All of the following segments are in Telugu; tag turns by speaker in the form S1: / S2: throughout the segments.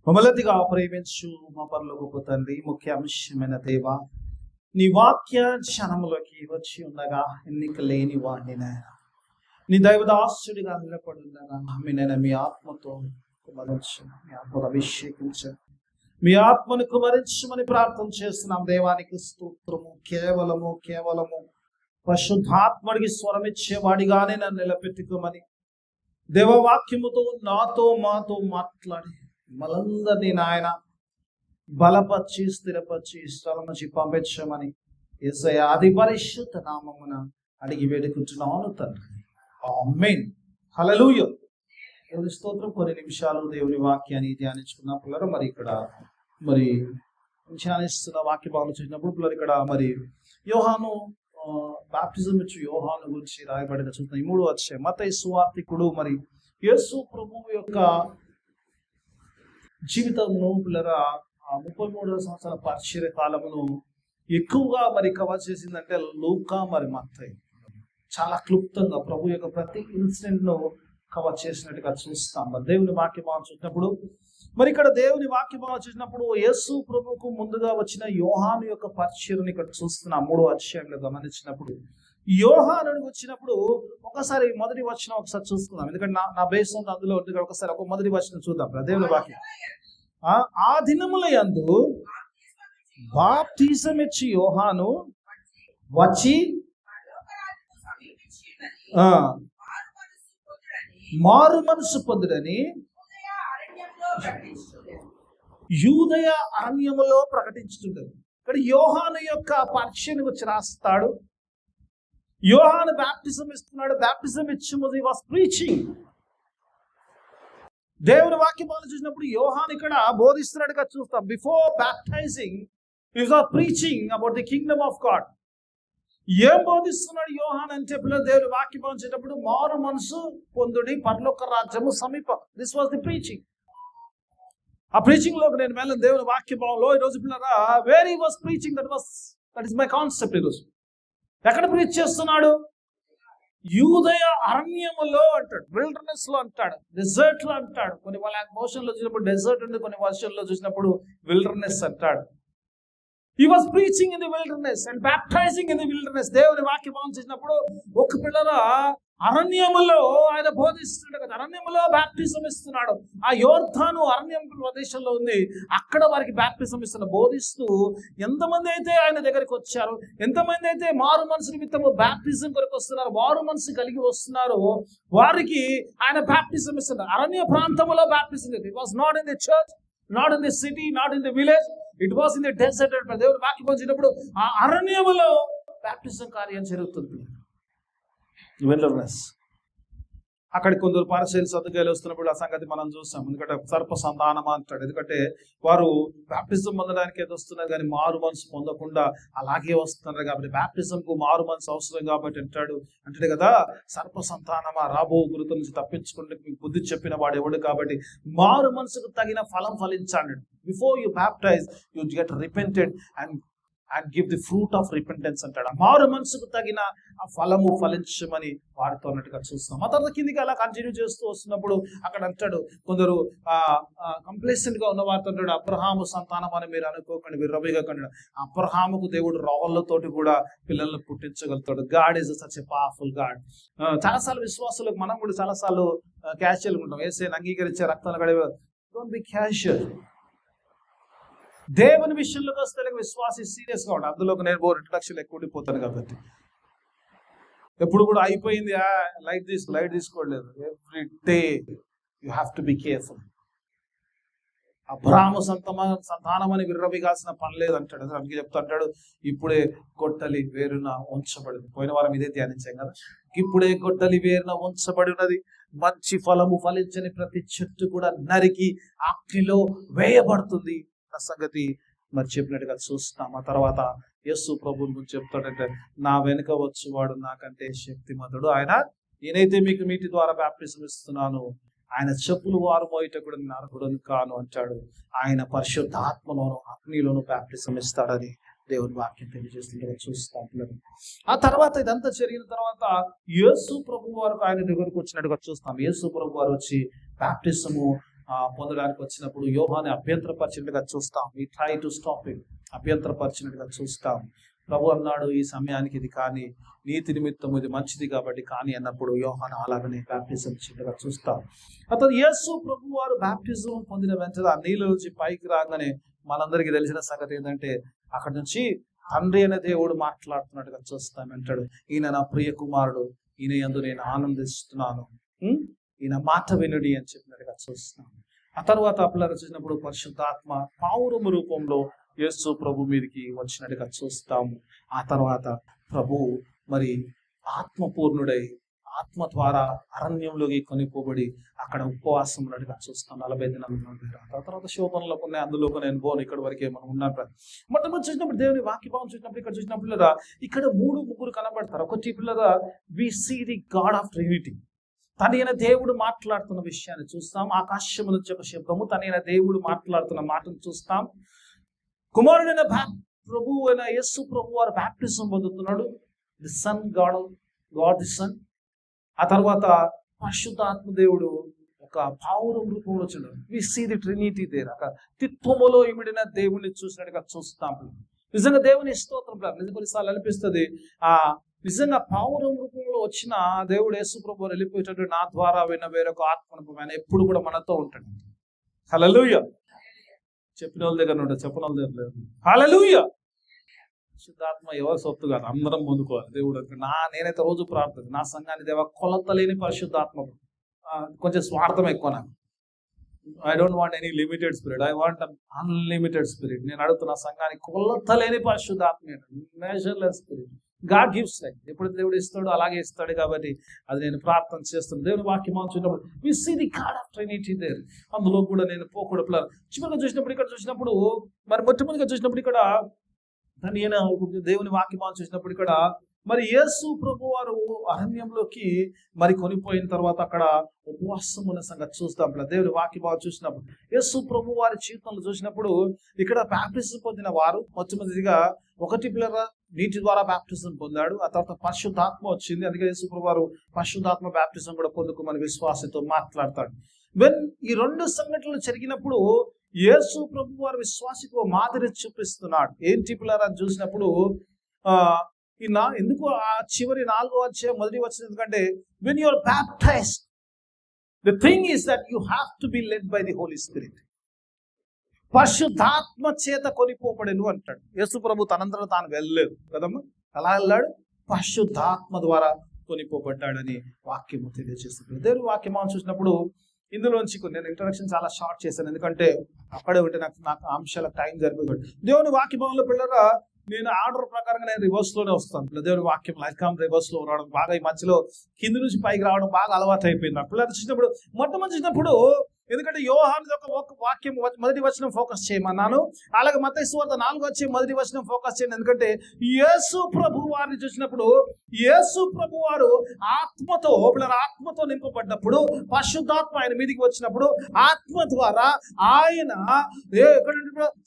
S1: మమ్మల్నిగా ప్రేమించు మా పరలోకపు తండ్రి, ముఖ్య అంశమైన దేవ, నీ వాక్య క్షణములోకి వచ్చి ఉండగా ఎన్నిక లేని వాడిని నాయన, నీ దైవదాసుడిగా నిలబడి ఉండగా మీ ఆత్మతో కుమరించు, మీ ఆత్మను అభిషేకించండి, మీ ఆత్మను కుమరించమని ప్రార్థన చేస్తున్నాం. దేవానికి స్తోత్రము. కేవలము పరిశుద్ధాత్మడికి స్వరమిచ్చేవాడిగానే నన్ను నిలబెట్టుకోమని దేవవాక్యముతో నాతో మాతో మాట్లాడి మనందరినీ నాయన బలపరిచి స్థిరపరిచి స్థలం నుంచి పంపించమని యేసయ్య అతి పరిశుద్ధ నామమున అడిగి వేడుకుంటున్నాను తండ్రి. ఆమేన్. హల్లెలూయా. దేవుని స్తోత్రం. కొన్ని నిమిషాలు దేవుని వాక్యాన్ని ధ్యానించుకున్న పిల్లలు ఇక్కడ ధ్యానిస్తున్న వాక్య భావన చూసినప్పుడు పిల్లలు ఇక్కడ యోహాను బాప్టిజం ఇచ్చి యోహాను గురించి రాయబడిన చూస్తున్న ఈ 3వ అధ్యాయం. మత్తయి సువార్తికుడు యేసు ప్రభువు యొక్క జీవితంలో పిల్లరా 33 సంవత్సరాల పరిచర్య కాలమును ఎక్కువగా కవర్ చేసిందంటే లూకా మత్తయి చాలా క్లుప్తంగా ప్రభు యొక్క ప్రతి ఇన్సిడెంట్ ను కవర్ చేసినట్టుగా చూస్తాం. దేవుని వాక్యభావం చూసినప్పుడు ఇక్కడ దేవుని వాక్యభావం చూసినప్పుడు యేసు ప్రభువుకు ముందుగా వచ్చిన యోహాను యొక్క పరిచర్యను ఇక్కడ చూస్తున్నాం. 3వ అధ్యాయంలో గమనించినప్పుడు యోహానునికి వచ్చినప్పుడు ఒకసారి మొదటి వచనం ఒకసారి చూసుకుందాం, ఎందుకంటే నా బేస్ ఉంది అందులో. ఒకసారి మొదటి వచనం చూద్దాం. దేవుని వాక్యం. ఆ దినముల యందు బాప్తిజం ఇచ్చి యోహాను వచ్చి మారు మనసు పొందుడని యూదయ అరణ్యములో ప్రకటించుతుంటారు. ఇక్కడ యోహాను యొక్క పరిచయం వచ్చి రాస్తాడు. యోహాను బాప్టిజం ఇస్తున్నాడు. బాప్టిజం ఇచ్చి వాస్ ప్రీచింగ్. దేవుని వాక్యం చూసినప్పుడు యోహాను ఇక్కడ బోధిస్తున్నట్టుగా చూస్తాం. Before baptising he was preaching about the kingdom of God. ఏం బోధిస్తున్నాడు యోహాన్ అంటే పిల్లలు దేవుని వాక్యం వచ్చేటప్పుడు మారు మనసు పొందుడి, పరలోక రాజ్యము సమీపం. This was the preaching. ఆ ప్రీచింగ్ లోకి నేను వెళ్ళను. దేవుని వాక్య భావంలో ఈరోజు పిల్లరా where he was preaching, that is my concept. ఈరోజు ఎక్కడ ప్రీచ్ చేస్తున్నాడు? యూదయ అరణ్యములో అంటాడు, విల్డర్నెస్ లో అంటాడు, డెజర్ట్ లో అంటాడు. కొన్ని మోషన్ లో చూసినప్పుడు డెజర్ట్ ఉంది, కొన్ని వర్షన్లో చూసినప్పుడు విల్డర్నెస్ అంటాడు. He was preaching in the wilderness and baptizing in the wilderness. దేవుని వాక్యం చూసినప్పుడు ఒక పిల్లల అరణ్యములో ఆయన బోధిస్తున్నాడు కదా, అరణ్యములో బాప్టిజం ఇస్తున్నాడు. ఆ యోర్దాను అరణ్యం ప్రదేశంలో ఉంది, అక్కడ వారికి బాప్టిజం ఇస్తున్న బోధిస్తూ ఎంతమంది అయితే ఆయన దగ్గరికి వచ్చారు, ఎంతమంది అయితే మారు మనసు నిమిత్తము బాప్టిజం కొరకు వస్తున్నారు, మారు మనసు కలిగి వస్తున్నారు, వారికి ఆయన బాప్టిజం ఇస్తున్నారు. అరణ్య ప్రాంతంలో baptism. It was not in the church, not in the city, not in the village. It was in the desert. దేవుని వాక్యం వచ్చినప్పుడు ఆ అరణ్యములో బాప్టిజం కార్యం జరుగుతుంది. అక్కడ కొందరు పరిసయ్యులు సదుకాయలు వస్తున్నప్పుడు ఆ సంగతి మనం చూస్తాం. ఎందుకంటే సర్ప సంతానం అంటాడు. ఎందుకంటే వారు బాప్టిజం పొందడానికి ఏదో వస్తున్నారు కానీ మారు మనసు పొందకుండా అలాగే వస్తున్నారు కాబట్టి బాప్టిజంకు మారు మనసు అవసరం కాబట్టి అంటాడు కదా, సర్ప సంతానమా రాబో గురుత నుంచి తప్పించుకుంటే మీకు బుద్ధి చెప్పిన వాడు ఎవడు కాబట్టి మారు మనసుకు తగిన ఫలం ఫలించండి. Before you baptise you get repented and give the fruit of repentance అంటాడు. మారు మనసుకు తగిన ఆ ఫలము ఫలించమని వారితో అన్నట్టుగా చూస్తాం. ఆ తర్వాత కిందికి అలా కంటిన్యూ చేస్తూ వస్తున్నప్పుడు అక్కడ అంటాడు, కొందరు కంప్లేసెంట్ గా ఉన్న వారితో అంటాడు, అబ్రహాము సంతానం అని మీరు అనుకోకండి, మీరు రవిగకండి. అబ్రహాముకు దేవుడు రాళ్ళతోటి కూడా పిల్లల్ని పుట్టించగలుగుతాడు. God is such a powerful God. చాలాసార్లు విశ్వాసులకు మనం కూడా చాలాసార్లు క్యాషువల్గా ఉంటాం. ఏసైని అంగీకరించే రక్తాలు గడివే. Don't be casual. దేవుని విషయంలోకి వస్తే విశ్వాసి సీరియస్ గా ఉంటాడు. అందులోకి నేను 2 లక్షలు ఎక్కువ ఉండిపోతాను కాబట్టి ఎప్పుడు కూడా అయిపోయింది లైట్ తీసుకోవట్లేదు. Every day you have to be careful. Abraham సంతానం అని విర్రవిగాల్సిన పని లేదంటాడు. అందుకే చెప్తాడు, ఇప్పుడే గొడ్డలి వేరున ఉంచబడింది. పోయిన వారం ఇదే ధ్యానించాం కదా. ఇప్పుడే గొడ్డలి వేరున ఉంచబడి ఉన్నది, మంచి ఫలము ఫలించని ప్రతి చెట్టు కూడా నరికి అగ్నిలో వేయబడుతుంది. సంగతి చెప్పినట్టుగా చూస్తాం. ఆ తర్వాత యేసు ప్రభువుని గురించి చెప్తాడంటే, నా వెనుక వచ్చేవాడు నాకంటే శక్తిమంతుడు, నేనైతే మీకు మీటి ద్వారా బాప్టిజం ఇస్తున్నాను, ఆయన చెప్పులు వారు మోయటకుడు నేను అర్హుడను కాను అంటాడు. ఆయన పరిశుద్ధాత్మలోను అగ్నిలోను బాప్టిజం ఇస్తాడని దేవుని వాక్యం తెలియజేస్తుంటే చూస్తాం. ఆ తర్వాత ఇదంతా జరిగిన తర్వాత యేసు ప్రభు వారు ఆయన దగ్గరకు వచ్చినట్టుగా చూస్తాం. యేసు ప్రభు వారు వచ్చి బాప్టిజము పొందడానికి వచ్చినప్పుడు యోహాన్ని అభ్యంతరపరిచినట్టుగా చూస్తాం. We try to stop it, అభ్యంతరపరిచినట్టుగా చూస్తాం. ప్రభు అన్నాడు ఈ సమయానికి ఇది కానీ, నీతి నిమిత్తం ఇది మంచిది కాబట్టి కానీ అన్నప్పుడు యోహాను అలాగనే బ్యాప్టిజం ఇచ్చినట్టుగా చూస్తాం. అతను యేసు ప్రభు వారు బ్యాప్టిజం పొందిన వెంటనే ఆ నీళ్ళ నుంచి పైకి రాగానే మనందరికీ తెలిసిన సంగతి ఏంటంటే అక్కడి నుంచి తండ్రి అనే దేవుడు మాట్లాడుతున్నట్టుగా చూస్తాం. అంటాడు, ఈయన నా ప్రియ కుమారుడు, ఈయన యందు నేను ఆనందిస్తున్నాను, ఈయన మాట వినుడి అని చెప్పినట్టుగా చూస్తున్నాం. ఆ తర్వాత పిల్లలు చూసినప్పుడు పరిశుద్ధాత్మ పావురము రూపంలో యేసు ప్రభు మీదకి వచ్చినట్టుగా చూస్తాము. ఆ తర్వాత ప్రభు మరి ఆత్మపూర్ణుడై ఆత్మ ద్వారా అరణ్యంలోకి కొనిపోబడి అక్కడ ఉపవాసం ఉన్నట్టుగా చూస్తాం 40 దినాలు. ఆ తర్వాత శోధనలో కొన్ని అందులో నేను పోను, ఇక్కడ వరకే మనం ఉన్నాం. మొట్టమొదటి చూసినప్పుడు దేవుని వాక్యభావం చూసినప్పుడు ఇక్కడ చూసినప్పుడు ఇక్కడ 3 కనబడతారు. ఒకటి పిల్లరా we see the God of trinity, తనైన దేవుడు మాట్లాడుతున్న విషయాన్ని చూస్తాం. ఆకాశము నుంచి ఒక శబ్దము, తనైన దేవుడు మాట్లాడుతున్న మాటను చూస్తాం. కుమారుడైన ప్రభు అయిన యేసు ప్రభు వారు బ్యాప్టిజం పొందుతున్నాడు. The son, God the son. ఆ తర్వాత పరిశుద్ధాత్మ దేవుడు ఒక పావురం రూపంలో వచ్చాడు. We see the trinity there. తిత్వములో ఇమిడిన దేవుడిని చూసినట్టుగా చూస్తాం. నిజంగా దేవుని స్తోత్రం. నిజంగా కొన్నిసార్లు అనిపిస్తుంది నిజంగా పావురం రూపంలో వచ్చిన దేవుడు యేసు ప్రభు వారు వెళ్ళిపోయేటట్టు నా ద్వారా విన్న వేరొక ఆత్మను ఆయన ఎప్పుడు కూడా మనతో ఉంటాడు. హల్లెలూయా. చెప్పిన వాళ్ళ దగ్గర ఉంటాడు, చెప్పిన వాళ్ళ దగ్గర లేదు. హల్లెలూయా. పరిశుద్ధాత్మ ఎవరు సొత్తు కాదు, అందరం పొందుకోవాలి. దేవుడు నేనైతే రోజు ప్రార్థన, నా సంఘాన్ని దేవ కొలత లేని పరిశుద్ధాత్మ. కొంచెం స్వార్థం ఎక్కువ నాకు. I don't want any limited spirit, I want unlimited spirit. నేను అడుగుతున్న సంఘానికి కొలత లేని పరిశుద్ధాత్మ, మెజర్లెస్ స్పిరిట్. గాడ్ గివ్స్ లైక్, ఎప్పుడు దేవుడు ఇస్తాడో అలాగే ఇస్తాడు. కాబట్టి అది నేను ప్రార్థన చేస్తున్నాను. దేవుని వాక్యం చూసినప్పుడు we see the God of Trinity there. అందులో కూడా నేను పోకూడదు. చివరిగా చూసినప్పుడు ఇక్కడ చూసినప్పుడు మరి మొట్టమొదటిగా చూసినప్పుడు ఇక్కడ దేవుని వాక్యం చూసినప్పుడు ఇక్కడ మరి యేసు ప్రభు వారు అరణ్యంలోకి మరి కొనిపోయిన తర్వాత అక్కడ ఉపవాసం ఉన్న సంగతి చూస్తాం. దేవుని వాక్యం చూసినప్పుడు యేసు ప్రభు వారి జీవితంలో చూసినప్పుడు ఇక్కడ బ్యాప్టిజం పొందిన వారు మొట్టమొదటిగా నీటి ద్వారా బ్యాప్టిజం పొందాడు. ఆ తర్వాత పరిశుద్ధాత్మ వచ్చింది. అందుకే యేసు ప్రభు వారు పరిశుద్ధాత్మ బ్యాప్టిజం కూడా పొందుకోమని విశ్వాసంతో మాట్లాడతాడు. ఈ 2 సంఘటనలు జరిగినప్పుడు యేసు ప్రభు వారు విశ్వాసికు మాదిరి చూపిస్తున్నాడు. ఏంటి పిల్లరా చూసినప్పుడు ఎందుకు ఆ చివరి 4వ అధ్యాయం మొదటి వచ్చింది, ఎందుకంటే when you are baptized, the thing is that you have to be led by the Holy Spirit. పరిశుద్ధాత్మ చేత కొనిపోబడెను అంటాడు. యేసు ప్రభు తనంతట తాను వెళ్ళలేదు కదమ్మా. అలా వెళ్ళాడు, పరిశుద్ధాత్మ ద్వారా కొనిపోబడ్డాడని వాక్యము తెలియజేస్తుంది. దేవుని వాక్యం చూసినప్పుడు ఇందులోంచి నేను ఇంట్రడక్షన్ చాలా షార్ట్ చేశాను, ఎందుకంటే అక్కడే ఉంటే నాకు అంశాలకు టైం సరిపోతుంది. దేవుని వాక్యభావంలో పిల్లరా నేను ఆర్డర్ ప్రకారంగా నేను రివర్స్ లోనే వస్తాను. దేవుని వాక్యం లైకామ్ రివర్స్ లో రావడం బాగా, ఈ మధ్యలో కింది నుంచి పైకి రావడం బాగా అలవాటు అయిపోయింది. పిల్లలు చూసినప్పుడు మొట్టమొదటి చూసినప్పుడు ఎందుకంటే యోహాను యొక్క వాక్యం మొదటి వచనం ఫోకస్ చేయమన్నాను. అలాగే మత్తయి సువార్త 4వ అధ్యాయం మొదటి వచనం ఫోకస్ చేయండి. ఎందుకంటే యేసు ప్రభు వారిని చూసినప్పుడు యేసు ప్రభు వారు ఆత్మతో నింపబడ్డప్పుడు, పరిశుద్ధాత్మ ఆయన మీదికి వచ్చినప్పుడు ఆత్మ ద్వారా ఆయన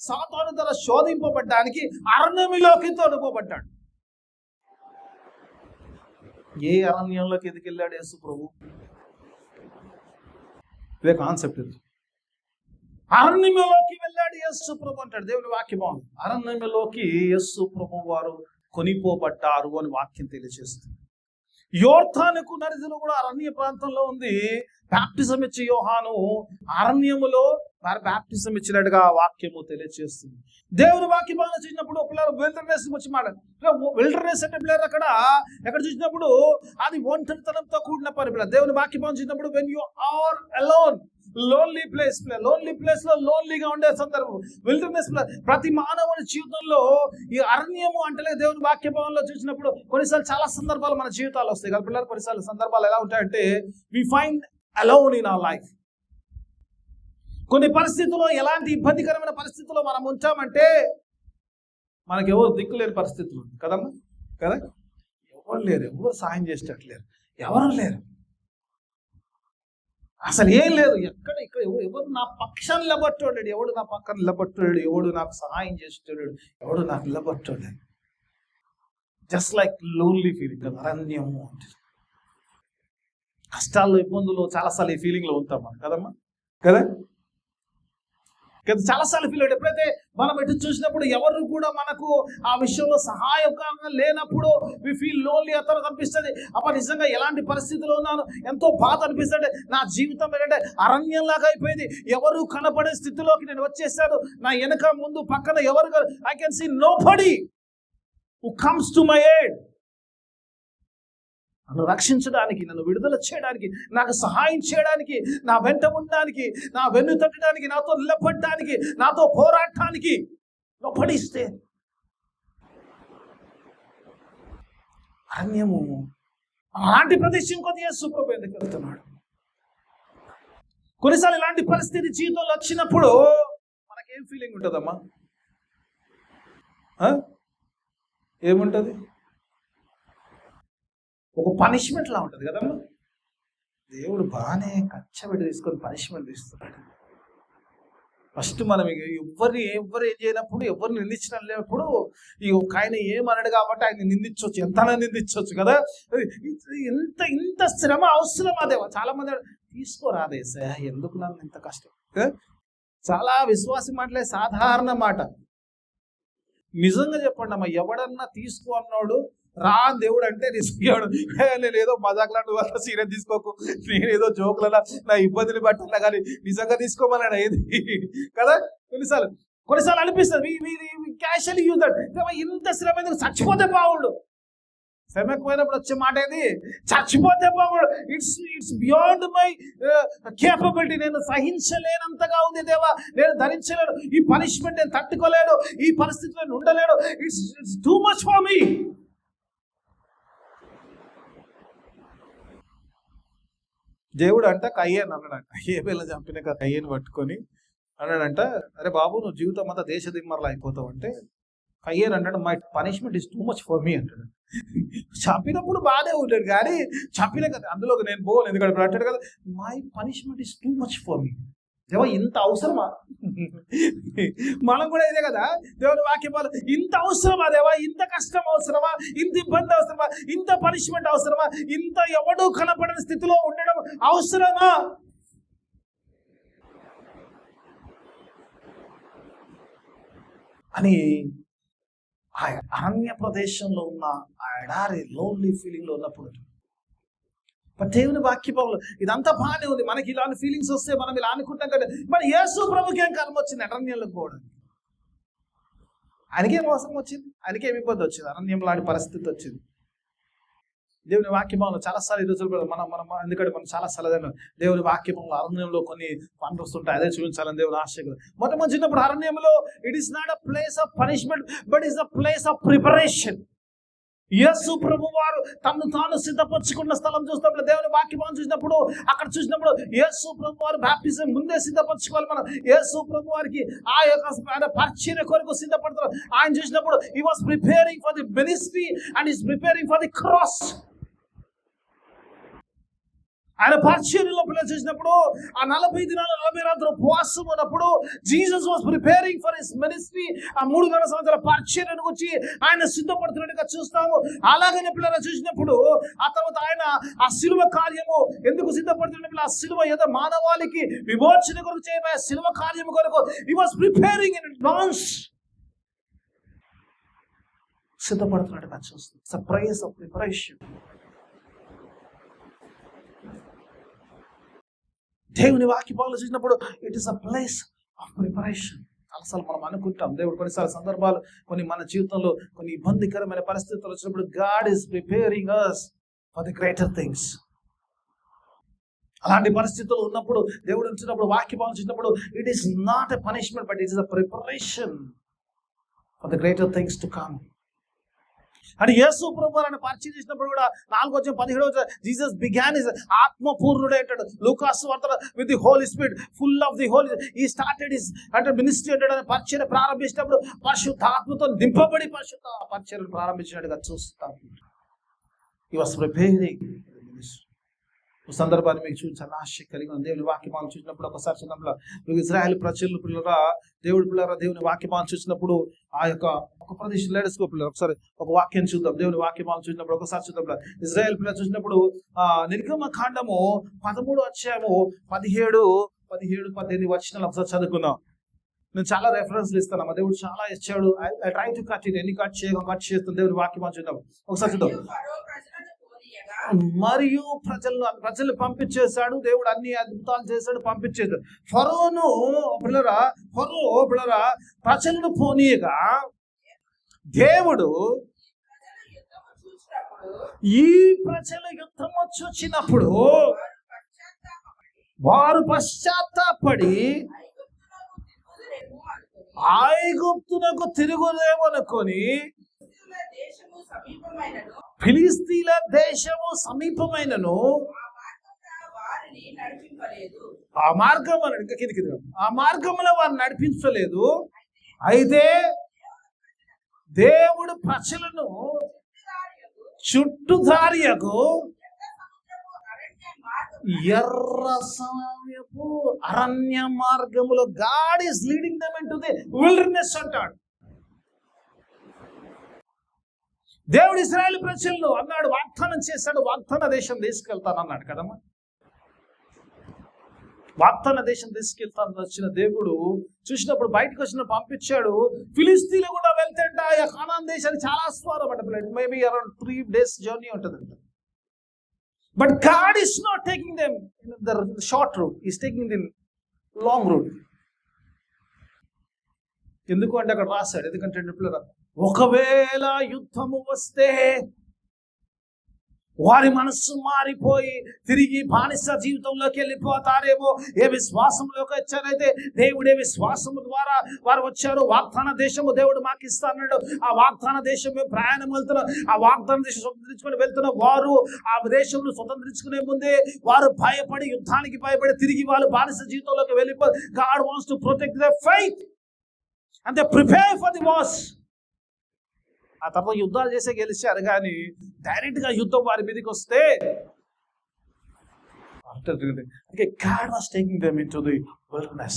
S1: సాతాను ద్వారా శోధింపబడ్డానికి అరణ్యంలోకి తోడుకోబడ్డాడు. ఏ అరణ్యంలోకి ఎందుకు వెళ్ళాడు యేసు ప్రభు? ఇదే కాన్సెప్ట్. ఇది అరణ్యంలోకి వెళ్ళాడు యేసు ప్రభు అంటాడు దేవుని వాక్యం. అరణ్యంలోకి యేసు ప్రభు వారు కొనిపోబడ్డారు అని వాక్యం తెలియజేస్తుంది. యోర్దానుకు నదిలో కూడా అరణ్య ప్రాంతంలో ఉంది. బ్యాప్టిజం ఇచ్చే యోహాను అరణ్యములో బ్యాప్టిజం ఇచ్చినట్టుగా వాక్యము తెలియజేస్తుంది. దేవుని వాక్యం చూసినప్పుడు పిల్లలు విల్డర్నెస్ వచ్చి విల్డర్నెస్ అంటే పిల్లలు ఎక్కడ చూసినప్పుడు అది ఒంటరితనంతో కూడిన పని. దేవుని వాక్యం చూసినప్పుడు when you are alone, lonely place లో లోన్లీగా ఉండే సందర్భం, విల్డర్నెస్. ప్రతి మానవుని జీవితంలో ఈ అరణ్యము అంటే దేవుని వాక్యభావంలో చూసినప్పుడు కొన్నిసార్లు చాలా సందర్భాలు మన జీవితాలు వస్తాయి కదా పిల్లలు. కొన్నిసార్లు సందర్భాలు ఎలా ఉంటాయంటే we find alone in our life. కొన్ని పరిస్థితుల్లో ఎలాంటి ఇబ్బందికరమైన పరిస్థితుల్లో మనం ఉంటామంటే మనకి ఎవరు దిక్కులేని పరిస్థితులు కదమ్మా, కదా. ఎవరు లేరు, ఎవరు సాయం చేసేటట్లేరు, ఎవరు లేరు, అసలు ఏం లేదు. ఇక్కడ ఎవరు నా పక్షం నిలబట్టోడాడు, ఎవడు నా పక్కన నిలబట్టోడాడు, ఎవడు నాకు సహాయం చేసేటాడు, ఎవడు నాకు నిలబట్టోడాడు. జస్ట్ లైక్ లోన్లీ ఫీలింగ్ కదా అరణ్యము అంటే. కష్టాల్లో ఇబ్బందులు చాలాసార్లు ఈ ఫీలింగ్లో ఉంటాం మనం కదమ్మా, కదా. చాలాసార్లు ఫీల్ అవుతుంది. ఎప్పుడైతే మనం ఎటు చూసినప్పుడు ఎవరు కూడా మనకు ఆ విషయంలో సహాయకంగా లేనప్పుడు వి ఫీల్ లోన్లీ అతను అనిపిస్తుంది. అప్పుడు నిజంగా ఎలాంటి పరిస్థితిలో ఉన్నాను, ఎంతో బాధ అనిపిస్తుంది. నా జీవితం ఏంటంటే అరణ్యంలాగా అయిపోయింది. ఎవరు కనపడే స్థితిలోకి నేను వచ్చేసాను. నా వెనక ముందు పక్కన ఎవరు, I can see nobody who comes to my aid. నన్ను రక్షించడానికి, నన్ను విడుదల చేయడానికి, నాకు సహాయం చేయడానికి, నా వెంట ఉండడానికి, నా వెన్ను తట్టడానికి, నాతో నిలబడడానికి, నాతో పోరాటానికి నొప్పడిస్తే అరణ్యము అలాంటి ప్రదేశం కొద్దిగా యేసు ఎందుకు వెళ్తున్నాడు. కొన్నిసార్లు ఇలాంటి పరిస్థితి జీవితంలో వచ్చినప్పుడు మనకేం ఫీలింగ్ ఉంటుందమ్మా? ఏముంటుంది? ఒక పనిష్మెంట్ లా ఉంటుంది కదమ్మా. దేవుడు బాగానే కచ్చబెట్టి తీసుకొని పనిష్మెంట్ ఇస్తున్నాడు. ఫస్ట్ మనం ఎవరు ఏం చేయనప్పుడు, ఎవరిని నిందించినప్పుడు ఈ ఒక ఆయన ఏమన్నాడు కాబట్టి ఆయన నిందించవచ్చు, ఎంతైనా నిందించవచ్చు కదా. ఇంత శ్రమ అవసరం అదేవా? చాలా మంది తీసుకోరాదే సార్, ఎందుకు నన్ను ఇంత కష్టం. చాలా విశ్వాసం మాటలే, సాధారణ మాట. నిజంగా చెప్పండి అమ్మా, ఎవడన్నా తీసుకో అన్నాడు రా దేవుడు అంటే నిజంగాడు, నేను ఏదో మజాక్ లాంటి వాళ్ళ సీరియస్ తీసుకోకు, నేను ఏదో జోకులలో నా ఇబ్బందిని బట్టి ఉన్నా కానీ నిజంగా తీసుకోమన్నాడు ఏది కదా. కొన్నిసార్లు అనిపిస్తుంది క్యాషువల్లీ యూజ్ దట్. ఇంత శ్రమ ఎందుకు, చచ్చిపోతే బాగుండు. శ్రమకు పోయినప్పుడు వచ్చే మాట ఏది? చచ్చిపోతే బాగుండు. It's beyond my capability. నేను సహించలేనంతగా ఉంది దేవా, నేను ధరించలేను, ఈ పనిష్మెంట్ నేను తట్టుకోలేను, ఈ పరిస్థితిలో నేను ఉండలేను. It's too much for me. దేవుడు అంట కయ్యను అన్నాడంట, హేబేలును చంపినాక కయ్యను పట్టుకొని అన్నాడంట, అరే బాబు నువ్వు జీవితం అంతా దేశ దిమ్మర్లా అయిపోతావు అంటే, కయ్యను అంటాడు my punishment is too much for me అంటాడు. చంపినప్పుడు బాగానే ఉంటాడు కానీ చంపిన కదా అందులోకి నేను పోను, ఎందుకంటే అంటాడు కదా my punishment is too much for me. దేవా ఇంత అవసరమా? మనం కూడా ఇదే కదా దేవుని వాక్యం, ఇంత అవసరమా దేవా? ఇంత కష్టం అవసరమా? ఇంత ఇబ్బంది అవసరమా? ఇంత పనిష్మెంట్ అవసరమా? ఇంత ఎవడు కనపడని స్థితిలో ఉండడం అవసరమా? అని ఆ అరణ్య ప్రదేశంలో ఉన్న ఆ ఎడారి లోన్లీ ఫీలింగ్ లో ఉన్నప్పుడు దేవుని వాక్యపంలో ఇదంతా బాగానే ఉంది. మనకి ఇలాంటి ఫీలింగ్స్ వస్తే మనం ఇలా అనుకుంటాం కదా, మరి యేసు ప్రభుకి ఏం కర్మ వచ్చింది అరణ్యంలో పోవడానికి? ఆయనకేం అవసరం వచ్చింది? ఆయనకేం ఇబ్బంది వచ్చింది? అరణ్యం లాంటి పరిస్థితి వచ్చింది. దేవుని వాక్యపంలో చాలాసార్లు ఈ రోజుల్లో మనం ఎందుకంటే మనం చాలాసార్లు దేవుని వాక్యపంలో అరణ్యంలో కొన్ని పనులు వస్తుంటాయి, అదే చూపించాలని దేవుని ఆశ. మొట్టమొదటి చిన్నప్పుడు అరణ్యంలో it is not a place of punishment but is a place of preparation. Yesu ప్రభు వారు తను తాను సిద్ధపరచుకున్న స్థలం చూసినప్పుడు, దేవుని వాక్యం చూసినప్పుడు, అక్కడ చూసినప్పుడు యేసు ప్రభు వారు బాప్టిజం ముందే సిద్ధపరచుకోవాలి. మనం యేసు ప్రభు వారికి ఆ యొక్క పరిచర్య కొరకు సిద్ధపడతారు. ఆయన చూసినప్పుడు he was preparing for the ministry and is preparing for the cross. ఆయన పరిచర్యలో పిల్లలు చూసినప్పుడు ఆ 40 దినాలు 40 రాత్రులు ఉపవాసం ఉన్నప్పుడు Jesus was preparing for his ministry. ఆ 3.5 సంవత్సరాల పరిచర్యను గురించి ఆయన సిద్ధపడుతున్నట్టుగా చూస్తాము. అలాగనే పిల్లలు చూసినప్పుడు ఆ తర్వాత ఆయన ఆ శిలువ కార్యము ఎందుకు సిద్ధపడుతున్నప్పుడు, ఆ శిలువ ఏదో మానవాళికి విమోచన కొరకు చేయబోయే శిలువ కార్యము కొరకు he was preparing in advance. సిద్ధపడుతున్నట్టుగా చూస్తాం. It's a place of preparation. దేవుని వాక్యపాలు చూసినప్పుడు it is a place of preparation. చాలాసార్లు మనం అనుకుంటాం దేవుడు కొన్నిసార్లు సందర్భాలు కొన్ని మన జీవితంలో కొన్ని ఇబ్బందికరమైన పరిస్థితులు వచ్చినప్పుడు God is preparing us for the greater things. అలాంటి పరిస్థితులు ఉన్నప్పుడు దేవుడు వచ్చినప్పుడు వాక్యపాలు చూసినప్పుడు it is not a punishment but it is a preparation for the greater things to come. అని యేసు ప్రభువుని పరిచయం చేసినప్పుడు కూడా 4:17 జీసస్ బిగాన్ హిస్ ఆత్మపూర్ణుడే అంటాడు లూకాసు వార్తలో with the Holy Spirit full of the Holy he started his అంటే మినిస్ట్రీ అంటాడు. పరిచయం ప్రారంభించినప్పుడు పరిశుద్ధాత్మతో నింపబడి పరిచయం ప్రారంభించినట్టుగా చూస్తాం. హి వాస్ ప్రిపేరింగ్ సందర్భాన్ని మీకు చూపించాలని ఆశ కలిగి ఉంది. దేవుని వాక్యమాలను చూసినప్పుడు ఒకసారి చూసినప్పుడు ఇజ్రాయెల్ ప్రజలు పిల్లరా దేవుడి పిల్లరా దేవుని వాక్యమాలను చూసినప్పుడు ఆ యొక్క ఒక ప్రదేశం లేడీస్కో పిల్లలు ఒకసారి ఒక వాక్యం చూద్దాం. దేవుని వాక్యమాలను చూసినప్పుడు ఒకసారి చూద్దాం. ఇజ్రాయెల్ పిల్లలు చూసినప్పుడు నిర్గమ కాండము 13వ అధ్యాయము 17, 18 వచనాలు ఒకసారి చదువుకుందాం. నేను చాలా రెఫరెన్స్లు ఇస్తాను. మా దేవుడు చాలా ఇచ్చాడు. I try to cut it. ఎన్ని కట్ చేస్తాను దేవుడి వాక్యం చూద్దాం ఒకసారి చూద్దాం. మరియు ప్రజలు పంపించేశాడు దేవుడు, అన్ని అద్భుతాలు చేశాడు, పంపించేశాడు. ఫరో పిల్లరా ప్రజలను పోనీయగా దేవుడు ఈ ప్రజల యుద్ధం వచ్చినప్పుడు వారు పశ్చాత్తాపడి ఐగుప్తునకు తిరుగులేమనుకొని ఫిలిస్తీన్ల దేశము సమీపమైనను ఆ మార్గములో వారు నడిపించలేదు. అయితే దేవుడు ప్రజలను చుట్టుదారియకు ఎర్ర సమయపు అరణ్య మార్గములో God is leading them into the wilderness అంటాడు. దేవుడు ఇశ్రాయేలు ప్రజలను అన్నాడు, వాగ్దానం చేశాడు, వాగ్దాన దేశం తీసుకెళ్తాను అన్నాడు కదమ్మా. వాగ్దాన దేశం తీసుకెళ్తాను వచ్చిన దేవుడు చూసినప్పుడు బయటకు వచ్చిన పంపించాడు. ఫిలిస్తీన్లు కూడా వెళ్తే ఆ కానాన్ దేశానికి చాలా స్వారం అంట. మేబీ అరౌండ్ 3 days జర్నీ ఉంటుందంట. But God is not taking them in the short route, is taking the long route. ఎందుకు అంటే అక్కడ రాశాడు, ఎందుకంటే ఒకవేళ యుద్ధము వస్తే వారి మనస్సు మారిపోయి తిరిగి బానిస జీవితంలోకి వెళ్ళిపోతారేమో. ఏ విశ్వాసంలోకి వచ్చారైతే దేవుడే విశ్వాసము ద్వారా వారు వచ్చారు. వాగ్దాన దేశము దేవుడు మాకు ఇస్తాడు. ఆ వాగ్దాన దేశం మేము ప్రయాణం వెళ్తున్నాం. ఆ వాగ్దాన దేశం స్వతంత్రించుకొని వెళ్తున్న వారు ఆ దేశంలో స్వతంత్రించుకునే ముందే వారు భయపడి, యుద్ధానికి భయపడి తిరిగి వాళ్ళు బానిస జీవితంలోకి వెళ్ళిపో. God wants to protect the faith and they prepare for the wars. ఆ తర్వాత యుద్ధాలు చేసే గెలిచారు, కానీ డైరెక్ట్ గా యుద్ధం వారి మీదకి వస్తే God was taking them into the wilderness.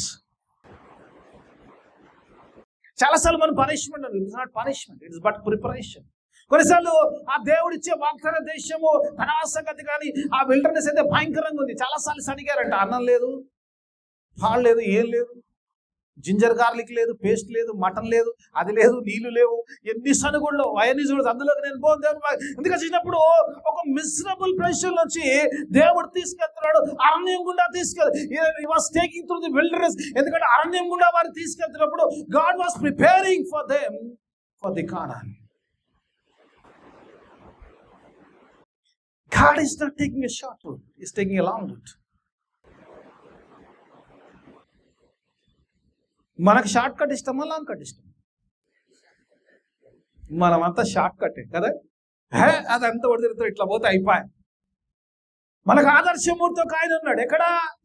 S1: చాలాసార్లు మనం పనిష్మెంట్ అంటే it's not punishment, it's but preparation. కొన్నిసార్లు ఆ దేవుడిచ్చే వాగ్దాన దేశము ధనాసగతి కానీ ఆ విల్డర్నెస్ అయితే భయంకరంగా ఉంది. చాలాసార్లు అడిగారంట, అన్నం లేదు, పాలు లేదు, ఏం లేదు, జింజర్ గార్లిక్ లేదు, పేస్ట్ లేదు, మటన్ లేదు, అది లేదు, నీళ్లు లేవు, ఎన్ని సనుగుళ్ళు అవన్నీ చూడదు. అందులోకి నేను ఎందుకంటే చూసినప్పుడు ఒక మిజరబుల్ పొజిషన్ నుంచి దేవుడు తీసుకెళ్తున్నాడు, అరణ్యం గుండా He was taking through the wilderness. ఎందుకంటే అరణ్యం గుండా వారు తీసుకెళ్తున్నప్పుడు God was preparing for them for the Canaan. God is not taking a short route, He is taking a long route. మనకు షార్ట్ కట్ ఇష్టమా, లాంగ్ కట్ ఇష్టం? మనమంతా షార్ట్ కట్ కదా. అదంతా ఒడిదిరితో ఇట్లా పోతే అయిపోయి. మనకు ఆదర్శమూర్తి ఒక ఆయన ఉన్నాడు. ఎక్కడ?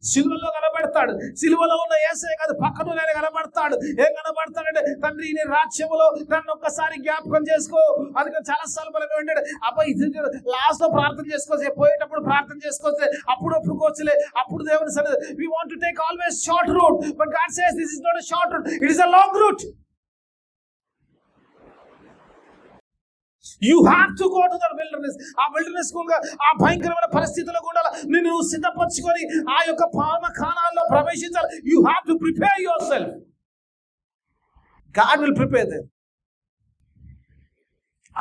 S1: సిలువలో కనబడతాడు. సిలువలో ఉన్న యేసయ్య కాదు, పక్కన ఆయన కనబడతాడు. ఏం కనబడతాడంటే, తండ్రి నీ రాజ్యములో నన్ను ఒక్కసారి జ్ఞాపకం చేసుకో. అందుకని చాలాసార్లు మనం ఏమంటాడు, అబ్బాయి లాస్ట్ లో ప్రార్థన చేసుకోవచ్చు, పోయేటప్పుడు ప్రార్థన చేసుకోవచ్చు, అప్పుడు ఒప్పుకోవచ్చులే, అప్పుడు దేవుని సరే. We want to take always short route, but God says this is not a short route, it is a long route. You have to go to the wilderness. ఆ wilderness గుండా, ఆ భయంకరమైన పరిస్థితుల్లో కూడా నిన్ను సిద్ధపరచుకొని ఆ యొక్క కానాల్లో ప్రవేశించాలి. You have to prepare yourself. God will prepare them.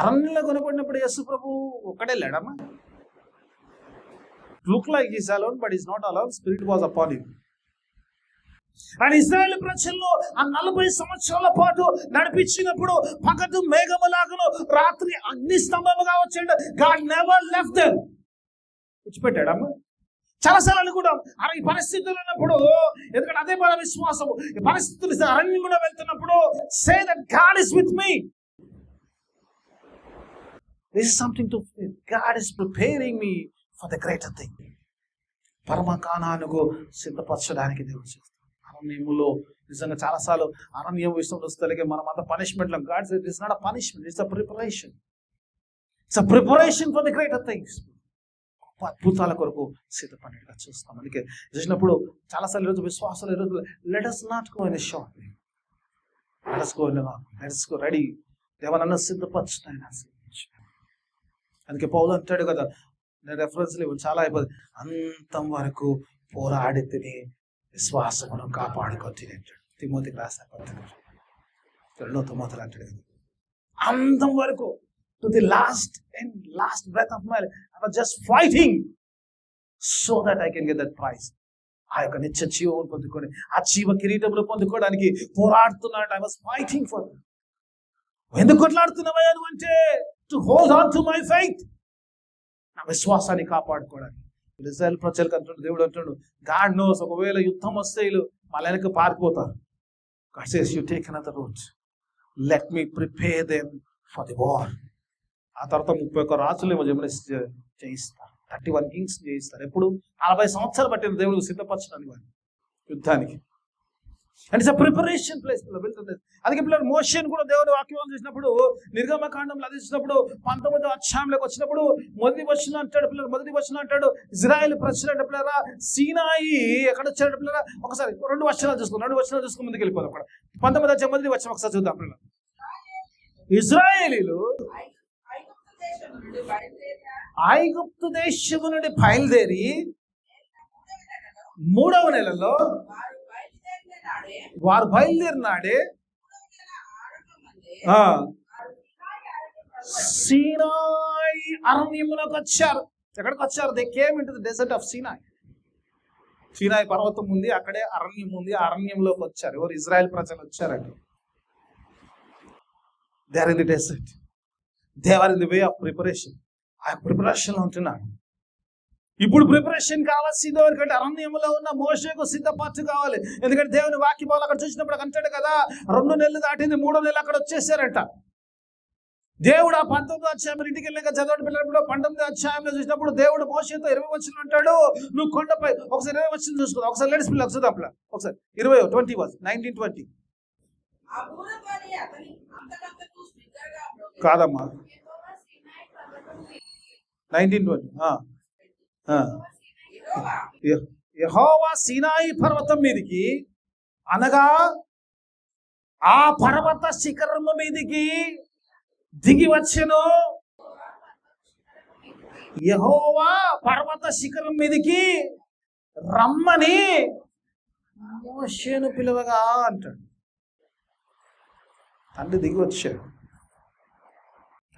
S1: అరణ్యంలో కొనబడినప్పుడు యేసు ప్రభు ఒక్కడే లేడమ్మా. Look like he's alone, but he's not alone. Spirit was upon him. And ఇశ్రాయేలు ప్రజలను ఆ 40 సంవత్సరాల పాటు నడిపించినప్పుడు పగలు మేఘములాగను, రాత్రి అగ్ని స్తంభముగా వచ్చాడు. God never left them. విడిచిపెట్టాడమ్మా. చాలాసార్లు అనుకుంటాం, అరే ఈ పరిస్థితులు ఉన్నప్పుడు, ఎందుకంటే అదే మన విశ్వాసము, ఈ పరిస్థితులు అరణ్యం కూడా వెళ్తున్నప్పుడు say that God is with me. This is something to feel. God is preparing me for the greater thing. పరమ కానానుకు సిద్ధపరచడానికి దేవుడు చేస్తాడు. అరణ్యములో నిజంగా చాలాసార్లు అరణ్యం విషయంలో వస్తే మనం అంత punishment. God said it's not a punishment, it's a preparation. It's a preparation for the greater things. అద్భుతాల కొరకు సిద్ధపడినట్టుగా చూస్తాం. అందుకే చూసినప్పుడు చాలాసార్లు ఈరోజు విశ్వాసాలు ఈరోజు let us not go in a short way, let us go in a long way, let us go ready. దేవా నన్ను సిద్ధపరచుతాయని. అందుకే పౌలు అంటాడు కదా, నేను రెఫరెన్స్లు చాలా అయిపోతుంది, అంతం వరకు పోరాడి తిని విశ్వాసమును కాపాడుకొని. తిమోతికి రాసిన పత్రిక 2 తిమోతిలో అంటాడు కదా, అంతం వరకు to the last breath of my life I was just fighting so that I can get that prize. ఆ యొక్క నిత్య జీవం పొందుకొని ఆ జీవ కిరీటములు పొందుకోవడానికి పోరాడుతున్నాడు. I was fighting for. ఎందుకు కొట్లాడుతున్నావయ్యా నువ్వు అంటే, to hold on to my faith, నా విశ్వాసాన్ని కాపాడుకోవడానికి. ఇజ్రాయెల్ ప్రజలకు అంటున్నాడు, దేవుడు అంటున్నాడు, గాడ్ నోస్, ఒకవేళ యుద్ధం వస్తే వీళ్ళు మళ్ళీ వెనక్కి పారిపోతారు. God says you take another route, let me prepare them for the war. ఆ తర్వాత 31 రాజులు ఏమో చేయిస్తారు, 31 కింగ్స్ చేయిస్తారు. ఎప్పుడు 40 సంవత్సరాలు పట్టిన దేవుడు సిద్ధపరచడానికి వాడిని యుద్ధానికి. And it's a preparation place. అందుకే పిల్లలు మోషేని కూడా దేవుడు వాక్యం చూసినప్పుడు, నిర్గమకాండంలో అది చూసినప్పుడు 19వ అధ్యాయంలోకి వచ్చినప్పుడు మొదటి వచనం అంటాడు పిల్లలు, ఇజ్రాయెల్ ప్రజలు అంటే పిల్లరా సీనాయి ఎక్కడ వచ్చాడు పిల్లరా, ఒకసారి 2 వచనాలు చూసుకుని ముందుకు వెళ్ళిపోదాం. అక్కడ 19వ అధ్యాయం మొదటి వచనం ఒకసారి చూద్దాం పిల్లలు. ఇజ్రాయేలీలు ఐగుప్తు దేశము నుండి బయలుదేరి 3వ నెలలో వారు బయలుదేరినాడే సీనాయి అరణ్యములోకి వచ్చారు. ఎక్కడికి వచ్చారు? They came into the desert of Sinai. Sinai పర్వతం ఉంది, అక్కడే అరణ్యం ఉంది. ఆ అరణ్యంలోకి వచ్చారు. ఎవరు? ఇజ్రాయెల్ ప్రజలు వచ్చారండి. They are in the desert, they are in the way of preparation. ఆ ప్రిపరేషన్ లో ఉంటున్నాడు. ఇప్పుడు ప్రిపరేషన్ కావాల్సింది ఎవరికంటే అరణ్యంలో ఉన్న మోషేకు సిద్ధపరచు కావాలి. ఎందుకంటే దేవుని వాక్యం అక్కడ చూసినప్పుడు అంటాడు కదా, 2 నెలలు దాటింది, 3వ నెల అక్కడ వచ్చేసారంట. దేవుడు ఆ 19వ అధ్యాయం ఇంటికి వెళ్ళాక చదవడం పిల్లలు 19వ అధ్యాయంలో చూసినప్పుడు దేవుడు మోషేతో 20 వచనం అంటాడు, నువ్వు కొండపై ఒకసారి 20 వచనం చూసుకుందాం. ఒకసారి లేడీస్ పిల్లలు చూద్దాం అప్పుడు ఒకసారి 20 1920 కాదమ్మా 1920. యెహోవా సీనాయి పర్వతం మీదికి, అనగా ఆ పర్వత శిఖరము మీదికి దిగి వచ్చెను. యెహోవా పర్వత శిఖరం మీదికి రమ్మని మోషేను పిలువగా అంటాడు. తండ్రి దిగి వచ్చాడు.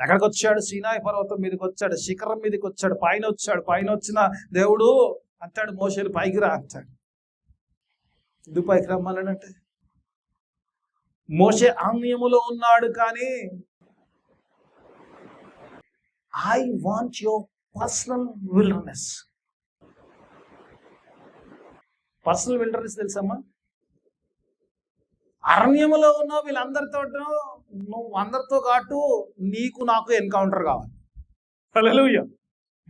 S1: ఎక్కడికి వచ్చాడు? సీనాయి పర్వతం మీదకి వచ్చాడు, శిఖరం మీదకి వచ్చాడు, పైన వచ్చాడు. పైన వచ్చిన దేవుడు అంటాడు మోషేను పైకి రా అంటాడు. ఎందుకు పైకి రమ్మాలంటే, మోషే అరణ్యములో ఉన్నాడు, కానీ I want your personal wilderness. Personal wilderness తెలుసమ్మా? అరణ్యములో ఉన్న వీళ్ళందరితో నువ్వు అందరితో కాటు నీకు నాకు ఎన్కౌంటర్ కావాలి. Hallelujah.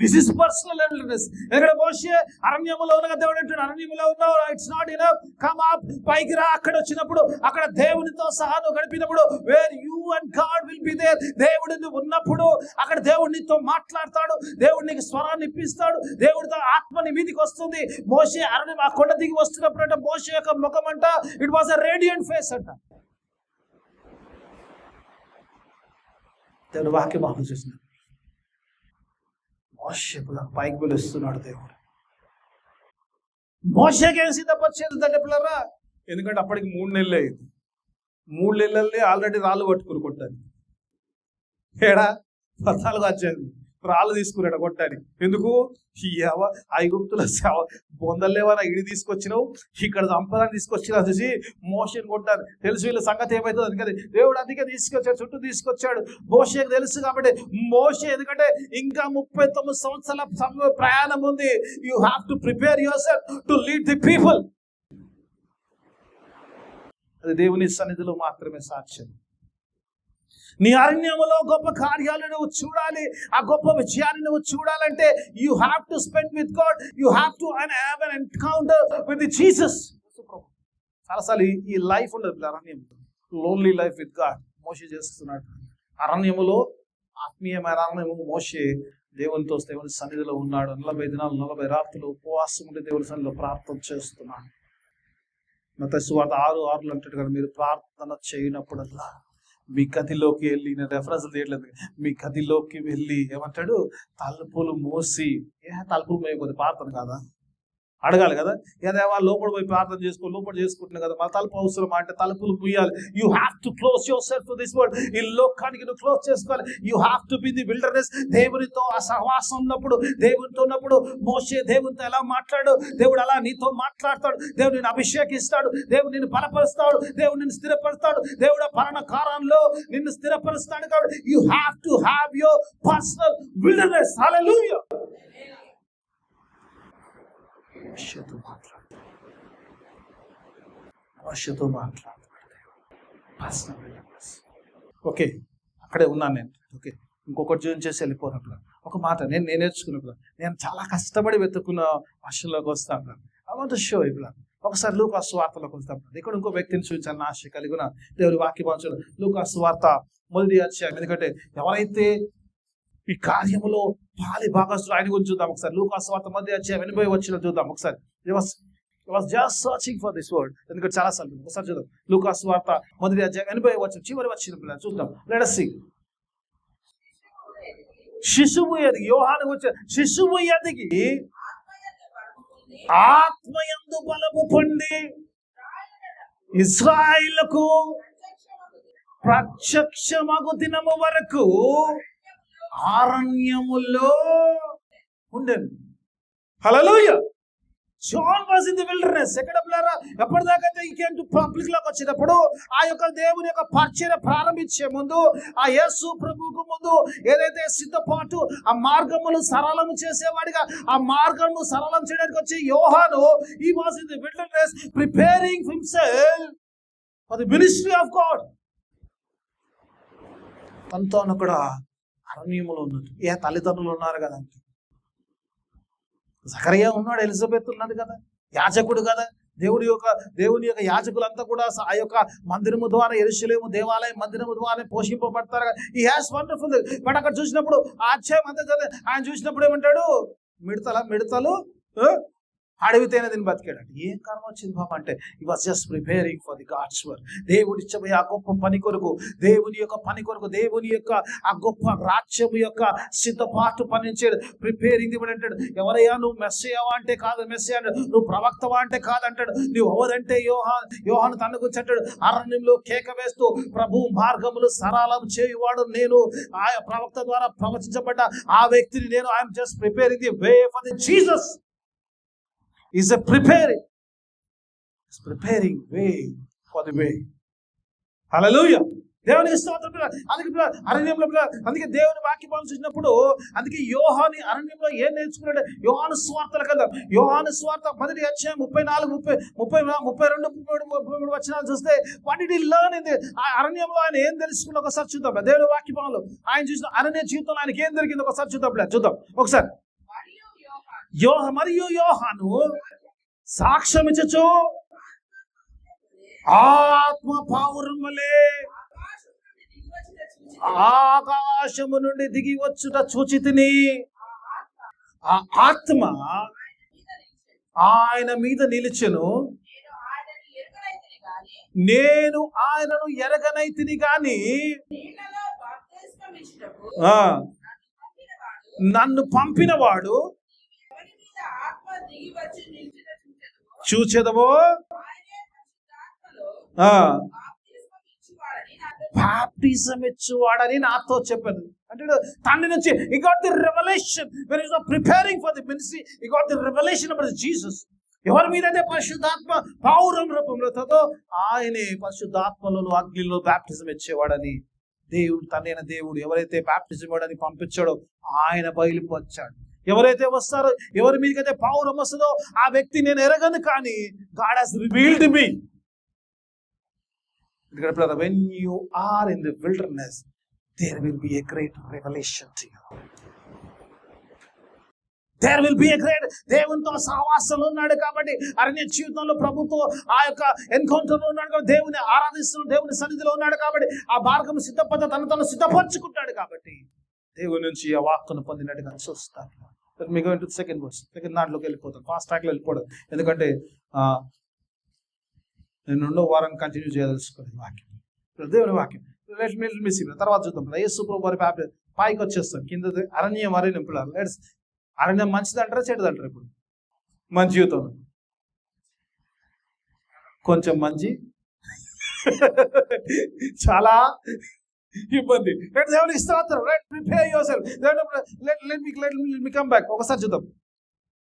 S1: This is personal wilderness. ఎందుకంటే మోషే అరణ్యములో ఉన్న దేవుడు అంటాడు, అరణ్యములో ఉన్నావు, it's not enough, come up, పైకి రా. అక్కడ వచ్చినప్పుడు, అక్కడ దేవునితో సహా నువ్వు గడిపినప్పుడు, where you and God will be there. దేవుడు నువ్వు ఉన్నప్పుడు అక్కడ దేవుడు నీతో మాట్లాడతాడు, దేవుడు నీకు స్వరాన్ని ఇప్పిస్తాడు, దేవుడితో ఆత్మని మీదికి వస్తుంది. మోషే అరణ్యం ఆ కొండ దిగి వస్తున్నప్పుడు అంటే మోషే యొక్క ముఖం అంట, it was a radiant face అంట. దేవుడు వాక్యం ఆలోచిస్తున్నాడు. మోషే పైకి పిలుస్తున్నాడు దేవుడు. మోషేకి ఏం సిద్ధపరిచేది అంటే పిల్లరా, ఎందుకంటే అప్పటికి 3 నెలలు అయింది. 3 నెలలే ఆల్రెడీ రాళ్ళు పట్టుకుని కొట్టాలి. ఏడా 14 వచ్చేది రాళ్ళు తీసుకున్నాడు కొట్టానికి. ఎందుకు? ఐగుప్తుల బొందలేవనా ఇడి తీసుకొచ్చినావు, ఇక్కడ సంపదాన్ని తీసుకొచ్చినా చూసి మోషేని కొట్టాను. తెలుసు వీళ్ళ సంగతి ఏమవుతుంది అందుకని దేవుడు అందుకే తీసుకొచ్చాడు, చుట్టూ తీసుకొచ్చాడు. మోషేకి తెలుసు కాబట్టి మోషే, ఎందుకంటే ఇంకా 39 సంవత్సరాల ప్రయాణం ఉంది. You have to prepare yourself to lead the people. అది దేవుని సన్నిధిలో మాత్రమే సాక్ష్యం. నీ అరణ్యములో గొప్ప కార్యాలు నువ్వు చూడాలి, ఆ గొప్ప విజయాన్ని నువ్వు చూడాలంటే you have to spend with God, you have to have an encounter with Jesus. చాలాసార్లు ఈ లైఫ్ ఉండదు అరణ్యంలో, లోన్లీ లైఫ్ విత్ గాడ్ మోషే చేస్తున్నాడు. అరణ్యములో ఆత్మీయమైన అరణ్యము మోషే దేవునితో దేవుని సన్నిధిలో ఉన్నాడు. 40 దినాలు 40 రాత్రులు ఉపవాసం ఉండి దేవుని సన్నిధిలో ప్రార్థన చేస్తున్నాడు. మత్తయి సువార్త 6:6 అంటాడు కదా, మీరు ప్రార్థన చేయనప్పుడల్లా మీ గదిలోకి వెళ్ళి, నేను రెఫరెన్స్ తీయట్లేదు, మీ గదిలోకి వెళ్ళి ఏమంటాడు, తలుపులు మూసి. తలుపులు మోయకపోతే ప్రార్థన కాదా? అడగాలి కదా. ఏదో వాళ్ళు లోపల పోయి ప్రార్థన లోపల చేసుకుంటున్నావు కదా, మా తలుపు అవసరం అంటే తలుపులు ముయ్యాలి. You have to close yourself to this world. ఈ లోకానికి నువ్వు క్లోజ్ చేసుకోవాలి. You have to be the wilderness. దేవునితో ఆ సహవాసం ఉన్నప్పుడు, దేవునితో ఉన్నప్పుడు మోషే దేవునితో ఎలా మాట్లాడు, దేవుడు అలా నీతో మాట్లాడతాడు. దేవుడు నిన్ను అభిషేకిస్తాడు, దేవుడు నిన్ను బలపరుస్తాడు, దేవుడు నిన్ను స్థిరపరుస్తాడు, దేవుడు పలానా కాలంలో నిన్ను స్థిరపరుస్తాడు. కాబట్టి you have to have your personal wilderness. Hallelujah. మోషేతో మాట్లాడతాడు. ఓకే, అక్కడే ఉన్నాను నేను. ఓకే, ఇంకొకటి జాయిన్ చేసి వెళ్ళిపోయినప్పుడు ఒక మాట నేను నేర్చుకున్నప్పుడు నేను చాలా కష్టపడి వెతుక్కున్న వర్షంలోకి వస్తాను. ఐ వాంట్ టు షో ఇప్పుడు. ఒకసారి లూకా సువార్తలోకి వస్తాం. ఇక్కడ ఇంకో వ్యక్తిని చూపించాలని ఆశ కలిగిన దేవుడి వాక్యం లూకా సువార్త 1వ అధ్యాయం. ఎందుకంటే ఎవరైతే ఈ కార్యములో పాలి భాగస్తులు ఆయన గురించి చూద్దాం ఒకసారి. లూకా సువార్త 1వ అధ్యాయం 80వ వచనం చూద్దాం ఒకసారి. I was just searching for this word. ఎందుకంటే చాలా సార్లు ఒకసారి చూద్దాం. లూకా సువార్త 1వ అధ్యాయం 80వ వచనం చివరి వచనం చూద్దాం. Let us see. శిశువు ఎదిగి, యోహాను వచ్చే శిశువు ఎదిగి ఆత్మయందు బలము పొంది ఇశ్రాయేలుకు ప్రత్యక్షమగు దినము వరకు అరణ్యములో ఉండెను. Hallelujah. John was in the wilderness. ఎక్కడ పిల్లరా, ఎప్పటిదాకైతే ఈ కేమ్ టు పబ్లిక్ లోకి వచ్చినప్పుడు ఆ యొక్క దేవుని యొక్క పరిచర్య ప్రారంభించే ముందు, ఆ యేసు ప్రభువుకు ముందు ఏదైతే సిద్ధపాటు ఆ మార్గములు సరళము చేసేవాడిగా, ఆ మార్గము సరళం చేయడానికి వచ్చే యోహాను, he was in the wilderness preparing himself for the ministry of God. తనతో కూడా అరణ్యములో ఉన్నట్టు ఏ తల్లిదండ్రులు ఉన్నారు కదా, జకరియా ఉన్నాడు, ఎలిజబెత్ ఉన్నది కదా, యాజకుడు కదా, దేవుని యొక్క యాజకులంతా కూడా ఆ యొక్క మందిరము ద్వారా, యెరూషలేము దేవాలయం మందిరము ద్వారా పోషింపబడతారు కదా. ఈ హ్యాస్ వండర్ఫుల్. బట్ అక్కడ చూసినప్పుడు ఆశ్చర్యం అంతా ఆయన చూసినప్పుడు ఏమంటాడు, మిడతలు అడవితేనే దీన్ని బతికాడు. ఏం కారణం వచ్చింది బాబా అంటే, he was just preparing for the God's work. దేవుడి ఇచ్చబోయే ఆ గొప్ప పని కొరకు, దేవుని యొక్క పని కొరకు, దేవుని యొక్క ఆ గొప్ప రాజ్యము యొక్క సిద్ధపాటు పనిచేయడు. ప్రిపేరింగ్ ఇప్పుడు అంటాడు. ఎవరయ్యా నువ్వు మెస్సయ్యవా అంటే కాదు, మెస్సయ్య అంటాడు. నువ్వు ప్రవక్తవా అంటే కాదంటాడు. నువ్వు ఎవరంటే యోహాను తన గురించి అంటాడు. అరణ్యంలో కేక వేస్తూ ప్రభు మార్గములు సరళం చేయువాడు నేను, ఆ ప్రవక్త ద్వారా ప్రవచించబడ్డ ఆ వ్యక్తిని నేను. I'm just preparing the way for the Jesus. Is a preparing. Is preparing way for the way. Hallelujah. దేవునికి స్తోత్రం. అందుకే అరణ్యంలో, అందుకే దేవుని వాక్యం చూసినప్పుడు, అందుకే యోహాను అరణ్యంలో ఏం నేర్చుకున్నాడు, యోహాను సువార్తల కదా. యోహాను సువార్త 1వ అధ్యాయం 34, 32, 33 వచనాలు చూస్తే what did he learn in the అరణ్యంలో ఆయన ఏం తెలుసుకున్నా ఒకసారి చూద్దాం. దేవుని వాక్యంలో ఆయన చూసిన అరణ్య జీవితంలో ఆయనకి ఏం దొరికింది ఒకసారి చూద్దాం ఒకసారి. మరియు యోహాను సాక్ష్యమిచ్చు ఆత్మ పావురం వలె ఆకాశము నుండి దిగి వచ్చుట చూచితిని. ఆ ఆత్మ ఆయన మీద నిలిచెను. నేను ఆయనను ఎరగనైతిని గాని నన్ను పంపినవాడు చూచెదవో బాప్టిజం ఇచ్చువాడని నాతో చెప్పాను అంటే తండ్రి నుంచి he got the revelation when he was preparing for the ministry. He got the revelation about Jesus. ఎవరి మీదైతే పరిశుద్ధాత్మ పౌరం రూపంలో ఉంటుందో ఆయనే పరిశుద్ధాత్మలో అగ్నిలో బాప్టిజం ఇచ్చేవాడని దేవుడు, తండ్రి దేవుడు ఎవరైతే బాప్టిజం ఇవ్వడానికి పంపించాడో ఆయన బయలుపరిచాడు. ఎవరైతే వస్తారో, ఎవరి మీదకైతే పౌరం వస్తుందో ఆ వ్యక్తి నేను ఎరగను, కానీ God has revealed me. When you are in the wilderness, there will be a great revelation to you. There will be a great, దేవునితో సహవాసంలో ఉన్నాడు కాబట్టి, అరణ్య జీవితంలో ప్రభుతో ఆ యొక్క ఎన్కౌంటర్లో ఉన్నాడు కాబట్టి, దేవుని ఆరాధిస్తున్నాడు, దేవుని సన్నిధిలో ఉన్నాడు కాబట్టి, ఆ మార్గం తను సిద్ధపరచుకుంటాడు కాబట్టి దేవుని నుంచి ఆ వాక్కును పొందినట్టుగా చూస్తాను. మీకు సెకండ్ దాంట్లోకి వెళ్ళిపోతాను, ఫాస్ట్ ట్రాక్లో వెళ్ళిపోవడం. ఎందుకంటే నేను 2వ వారం కంటిన్యూ చేయదలుచుకోలేదు వాక్యం, దేవుని వాక్యం. తర్వాత చూద్దాం. యేసు ప్రభు వారి పైకి వచ్చేస్తాం. కింద అరణ్యం అరణ్యం పిల్లలు. అరణ్యం మంచిది అంటారా చెడుది అంటారా? ఇప్పుడు మన జీవితంలో కొంచెం మంచి చాలా ఇబ్బంది. దేవునికి స్తోత్రం. Prepare yourself. Let me come back. ఒకసారి చూద్దాం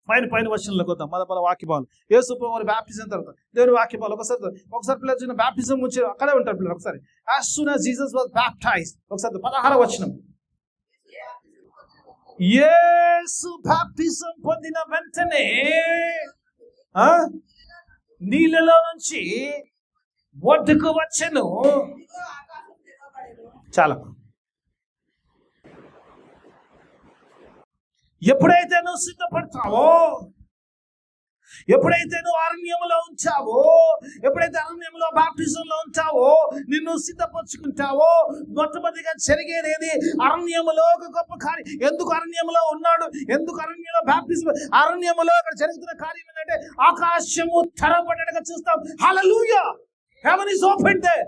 S1: పైన వచనంలోకి వద్దాం. మన వాక్యభావాలు యేసు ప్రభువు బాప్టిజం తర్వాత దేవుని వాక్యభావాలు ఒకసారి పిల్లలు చిన్న బాప్టిజం వచ్చి అక్కడే ఉంటారు పిల్లలు. ఒకసారి as soon as Jesus was baptized, ఒకసారి 16వ వచనం, యేసు బాప్టిజం పొందిన వెంటనే నీళ్ళలో నుంచి ఒడ్డుకు వచ్చెను. చాలా ఎప్పుడైతే నువ్వు సిద్ధపడతావో, ఎప్పుడైతే నువ్వు అరణ్యంలో ఉంచావో, ఎప్పుడైతే అరణ్యంలో బాప్టిజంలో ఉంచావో, నిన్ను సిద్ధపరచుకుంటావో, మొట్టమొదటిగా జరిగేది అరణ్యములో ఒక గొప్ప కార్యం. ఎందుకు అరణ్యంలో ఉన్నాడు? ఎందుకు అరణ్యంలో బాప్టిజం? అరణ్యములో ఇక్కడ జరుగుతున్న కార్యం ఏంటంటే ఆకాశము తెరవబడగా చూస్తాం. Hallelujah! Heaven is open there.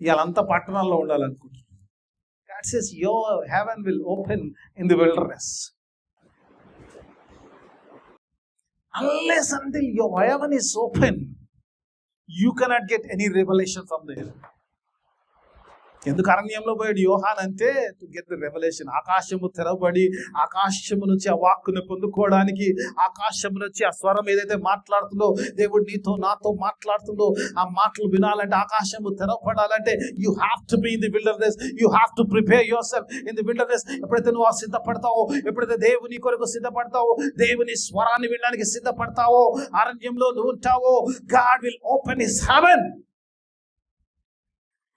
S1: ఇవాళంతా పట్టణాల్లో ఉండాలనుకుంటున్నాను. God says your heaven will open in the wilderness. Unless until your heaven is open, you cannot get any revelation from there. ఎందుకు అరణ్యంలో పోయాడు యోహాన్ అంటే టు గెట్ ది రెవల్యూషన్. ఆకాశము తెరవబడి ఆకాశము నుంచి ఆ వాక్కును పొందుకోవడానికి, ఆకాశము నుంచి ఆ స్వరం ఏదైతే మాట్లాడుతుందో, దేవుడు నీతో నాతో మాట్లాడుతుందో, ఆ మాటలు వినాలంటే, ఆకాశము తెరవబడాలంటే you have to be in the wilderness. You have to prepare yourself in the wilderness. ఎప్పుడైతే నువ్వు సిద్ధపడతావో, ఎప్పుడైతే దేవుని కొరకు సిద్ధపడతావో, దేవుని స్వరాన్ని వినడానికి సిద్ధపడతావో, అరణ్యంలో నువ్వు ఉంటావో, God will open his heaven.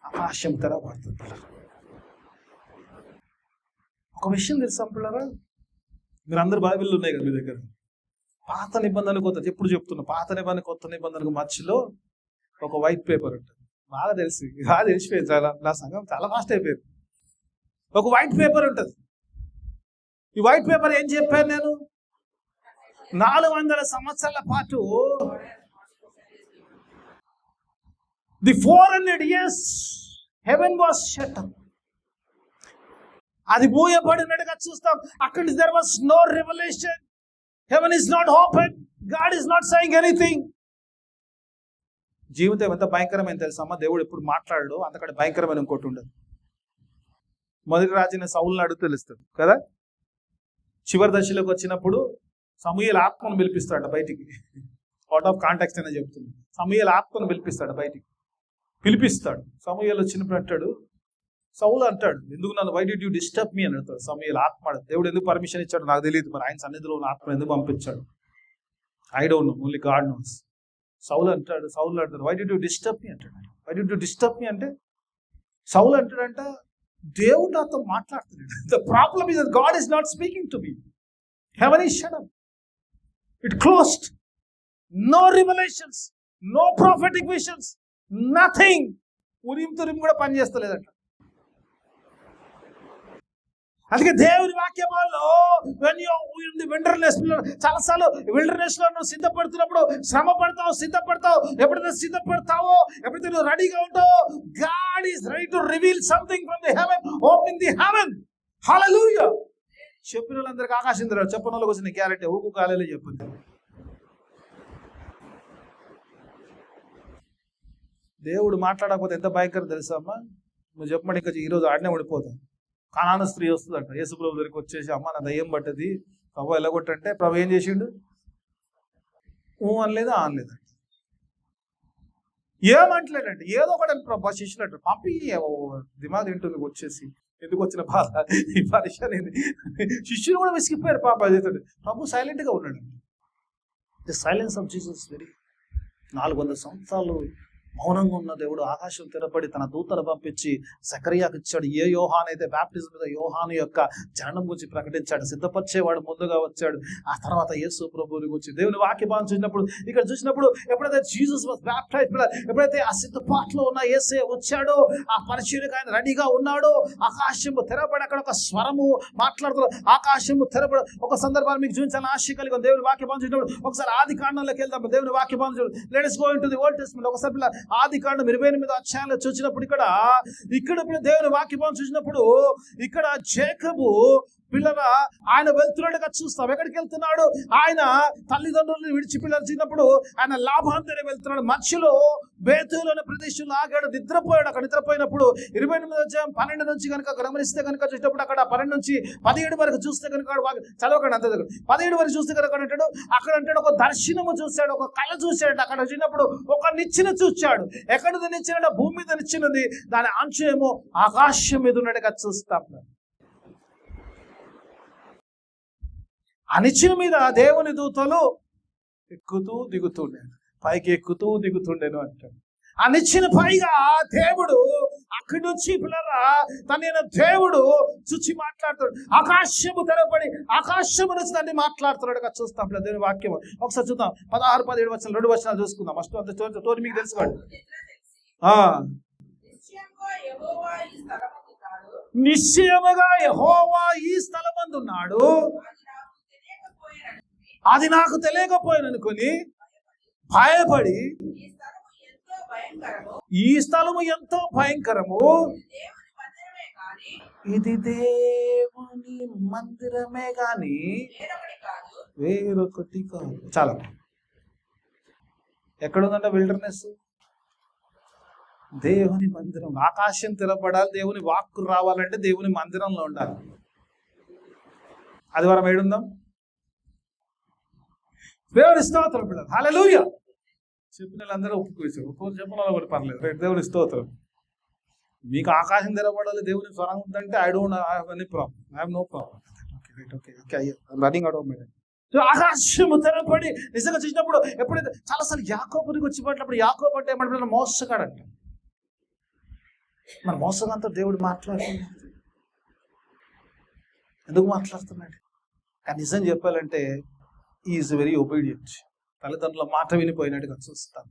S1: ఆకాశం తెరవబడుతుంది. ఒక విషయం తెలుసా పిల్లరా, మీరు అందరు బైబిల్లో ఉన్నాయి కదా మీ దగ్గర. పాత నిబంధనకు కొత్త, ఎప్పుడు చెప్తున్నా, పాత నిబంధన కొత్త నిబంధనకు మధ్యలో ఒక వైట్ పేపర్ ఉంటుంది. బాగా తెలిసిపోయింది. నా సంఘం చాలా ఫాస్ట్ అయిపోయింది. ఒక వైట్ పేపర్ ఉంటుంది. ఈ వైట్ పేపర్ ఏం చెప్పాను నేను? 400 సంవత్సరాల పాటు, the 400 years heaven was shut up. అది మూయబడినట్టుగా చూస్తాం. అక్కడ there was no revelation. Heaven is not open. God is not saying anything. జీవితం ఎంత భయంకరమైన తెలుసమ్మా. దేవుడు ఎప్పుడు మాట్లాడడు, అంతకంటే భయంకరమైన ఇంకోటి ఉండదు. మొదటి రాజైన సౌలుని అడుగు తెలుస్తుంది కదా. చివరి దశలోకి వచ్చినప్పుడు సమూయేలు ఆత్మను పిలిపిస్తాడు బయటికి. అవుట్ ఆఫ్ కాంటాక్ట్ అనే చెప్తుంది. సమూయేలు ఆత్మను పిలిపిస్తాడు బయటికి. సమూయేలు వచ్చినప్పుడు అంటాడు, సౌలు అంటాడు, ఎందుకు నన్ను why did you disturb me అని అంటాడు. సమూయేలు ఆత్మ, దేవుడు ఎందుకు పర్మిషన్ ఇచ్చాడు నాకు తెలియదు, మరి ఆయన సన్నిధిలో ఉన్న ఆత్మ ఎందుకు పంపించాడు, I don't know, only God knows. Saulu అంటాడు, why did you disturb me అంటాడు. Why did you disturb me అంటే సౌలు అంటాడంట, దేవుడు నాతో మాట్లాడుతున్నాడు. The problem is that God is not speaking to me. Heaven is shut up. It closed. No revelations, no prophetic visions, nothing. Urim Thummim కూడా పనిచేస్తలేదట. అందుకే దేవుని వాక్యములో చాలాసార్లు విల్డర్నెస్ లో నువ్వు సిద్ధపడుతున్నప్పుడు శ్రమ పడతావు, ఎప్పుడైతే సిద్ధపడతావో, ఎప్పుడైతే నువ్వు రెడీగా ఉంటావో, God is ready to reveal something from the heaven, opening the heaven. Hallelujah. చెప్పిన వాళ్ళందరికీ ఆకాశం తెరవదు, చెప్పిన వాళ్ళకి వచ్చిన గ్యారెంటీ ఊకు కాలేలో చెప్పింది. దేవుడు మాట్లాడకపోతే ఎంత భయంకరం తెలుసా అమ్మా. నువ్వు చెప్పమంటే ఇంకా ఈరోజు ఆడనే ఉండిపోతాం. కానాను స్త్రీ వస్తుందంట యేసు ప్రభు దగ్గరికి వచ్చేసి, అమ్మ నా దయ్యం పట్టది, ప్రభు ఎలాగొట్టంటే ప్రభు ఏం చేసిండు? అనలేదా? అనలేదంట. ఏమంటలేడంటే ఏదో ఒకటి ప్రభు శిష్యులంట పంపి దిమాగ్ తింటుంది వచ్చేసి, ఎందుకు వచ్చిన బాధ, ఈ పరిశాన్ ఏంది. శిష్యులు కూడా విసిగిపోయారు పాప. ప్రభు సైలెంట్ గా ఉన్నాడు. The silence of Jesus very. 400 సంవత్సరాలు మౌనంగా ఉన్న దేవుడు ఆకాశం తెరపడి తన దూతను పంపించి జకర్యాకు ఇచ్చాడు. ఏ యోహాన్ అయితే బ్యాప్టిజం మీద యోహాను యొక్క జననం గురించి ప్రకటించాడు, సిద్ధపరిచేవాడు ముందుగా వచ్చాడు. ఆ తర్వాత యేసు ప్రభువుని గురించి దేవుని వాక్యభావం చూసినప్పుడు, ఇక్కడ చూసినప్పుడు ఎప్పుడైతే జీసస్ వాస్ బ్యాప్టైజ్డ్, ఎప్పుడైతే ఆ సిద్ధపాట్లో ఉన్న యేసే వచ్చాడో, ఆ పరిచర్యకు ఆయన రెడీగా ఉన్నాడో, ఆకాశము తెరపడి అక్కడ ఒక స్వరము మాట్లాడుతున్నారు. ఆకాశము తెరపడి ఒక సందర్భాన్ని మీకు చూపించాలని ఆశ కలిగి దేవుని వాక్యభావం చూసినప్పుడు ఒకసారి ఆది కాండంలోకి వెళ్దాం. దేవుని వాక్యభావం చూడండి. Let's go into the old testament. ఒకసారి ఆది కాండం 28 అధ్యాయంలో చూసినప్పుడు, ఇక్కడ దేవుని వాక్యభావం చూసినప్పుడు, ఇక్కడ జేకబు పిల్లల ఆయన వెళ్తున్నట్టుగా చూస్తాం. ఎక్కడికి వెళ్తున్నాడు? ఆయన తల్లిదండ్రులను విడిచి పిల్లలు చిన్నప్పుడు ఆయన లాభాన్ దగ్గర వెళ్తున్నాడు. మధ్యలో బేతేలు అనే ప్రదేశంలో ఆగాడు, నిద్రపోయాడు. అక్కడ నిద్రపోయినప్పుడు 28 నుంచి కనుక గమనిస్తే కనుక చూసినప్పుడు అక్కడ 12 నుంచి 17 వరకు చూస్తే కనుక చదవకండి అంతే దగ్గర 17 వరకు చూస్తే కనుక అంటాడు, అక్కడ అంటాడు ఒక దర్శనము చూశాడు, ఒక కళ చూశాడు. అక్కడ వచ్చినప్పుడు ఒక నిచ్చెన చూచాడు. ఎక్కడ నిచ్చెన? భూమి మీద నిచ్చెనది, దాని అంచు ఏమో ఆకాశం మీద ఉన్నట్టుగా చూస్తాం. ఆ నిచ్చెన మీద దేవుని దూతలు ఎక్కుతూ దిగుతుండేను, పైకి ఎక్కుతూ దిగుతుండేను అంటాడు. ఆ నిచ్చెన పైగా దేవుడు అక్కడి నుంచి పిల్లరా తన దేవుడు చూచి మాట్లాడుతాడు. ఆకాశము తెరపడి ఆకాశము నుంచి దాన్ని మాట్లాడుతున్నాడుగా చూస్తాం పిల్లలు దేవుని వాక్యం. ఒకసారి చూద్దాం 16, 17 వచనాలు, 2 వచనాలు చూసుకుందాం. ఫస్ట్ అంత స్టోరీ మీకు తెలుసుకోండి. నిశ్చయముగా యెహోవా ఈ స్థలమందున్నాడు, అది నాకు తెలియకపోయిననుకొని భయపడి, ఈ స్థలము ఎంతో భయంకరము, ఇది దేవుని మందిరమే గాని వేరొకటి కాదు. చాలా ఎక్కడుందంట విల్డర్నెస్? దేవుని మందిరం. ఆకాశం తెరపడాలి, దేవుని వాక్కు రావాలంటే దేవుని మందిరంలో ఉండాలి. ఆదివారం ఏడుందాం? దేవుని స్తోత్రం పిల్లలు, హల్లెలూయా. చెప్పిన వాళ్ళందరూ ఒప్పుకోవచ్చు, చెప్పిన వాళ్ళు కూడా పర్లేదు. దేవుని స్తోత్రం. మీకు ఆకాశం తెరపడాలి, దేవుని స్వరం ఉందంటే I don't have any problem, I have no problem. Running out of my life. ఆకాశము తెరపడి నిజంగా చూసినప్పుడు ఎప్పుడైతే చాలాసార్లు యాకోబునికి వచ్చి పట్టినప్పుడు యాకోబు అంటే ఏమంటే మోసగాడంట. మన మోసగాంతో దేవుడు మాట్లాడుతున్నాడు. ఎందుకు మాట్లాడుతున్నాడు? కానీ నిజం చెప్పాలంటే ఈజ్ వెరీ ఒబీడియంట్. తల్లిదండ్రుల మాట వినిపోయినట్టుగా చూస్తాం.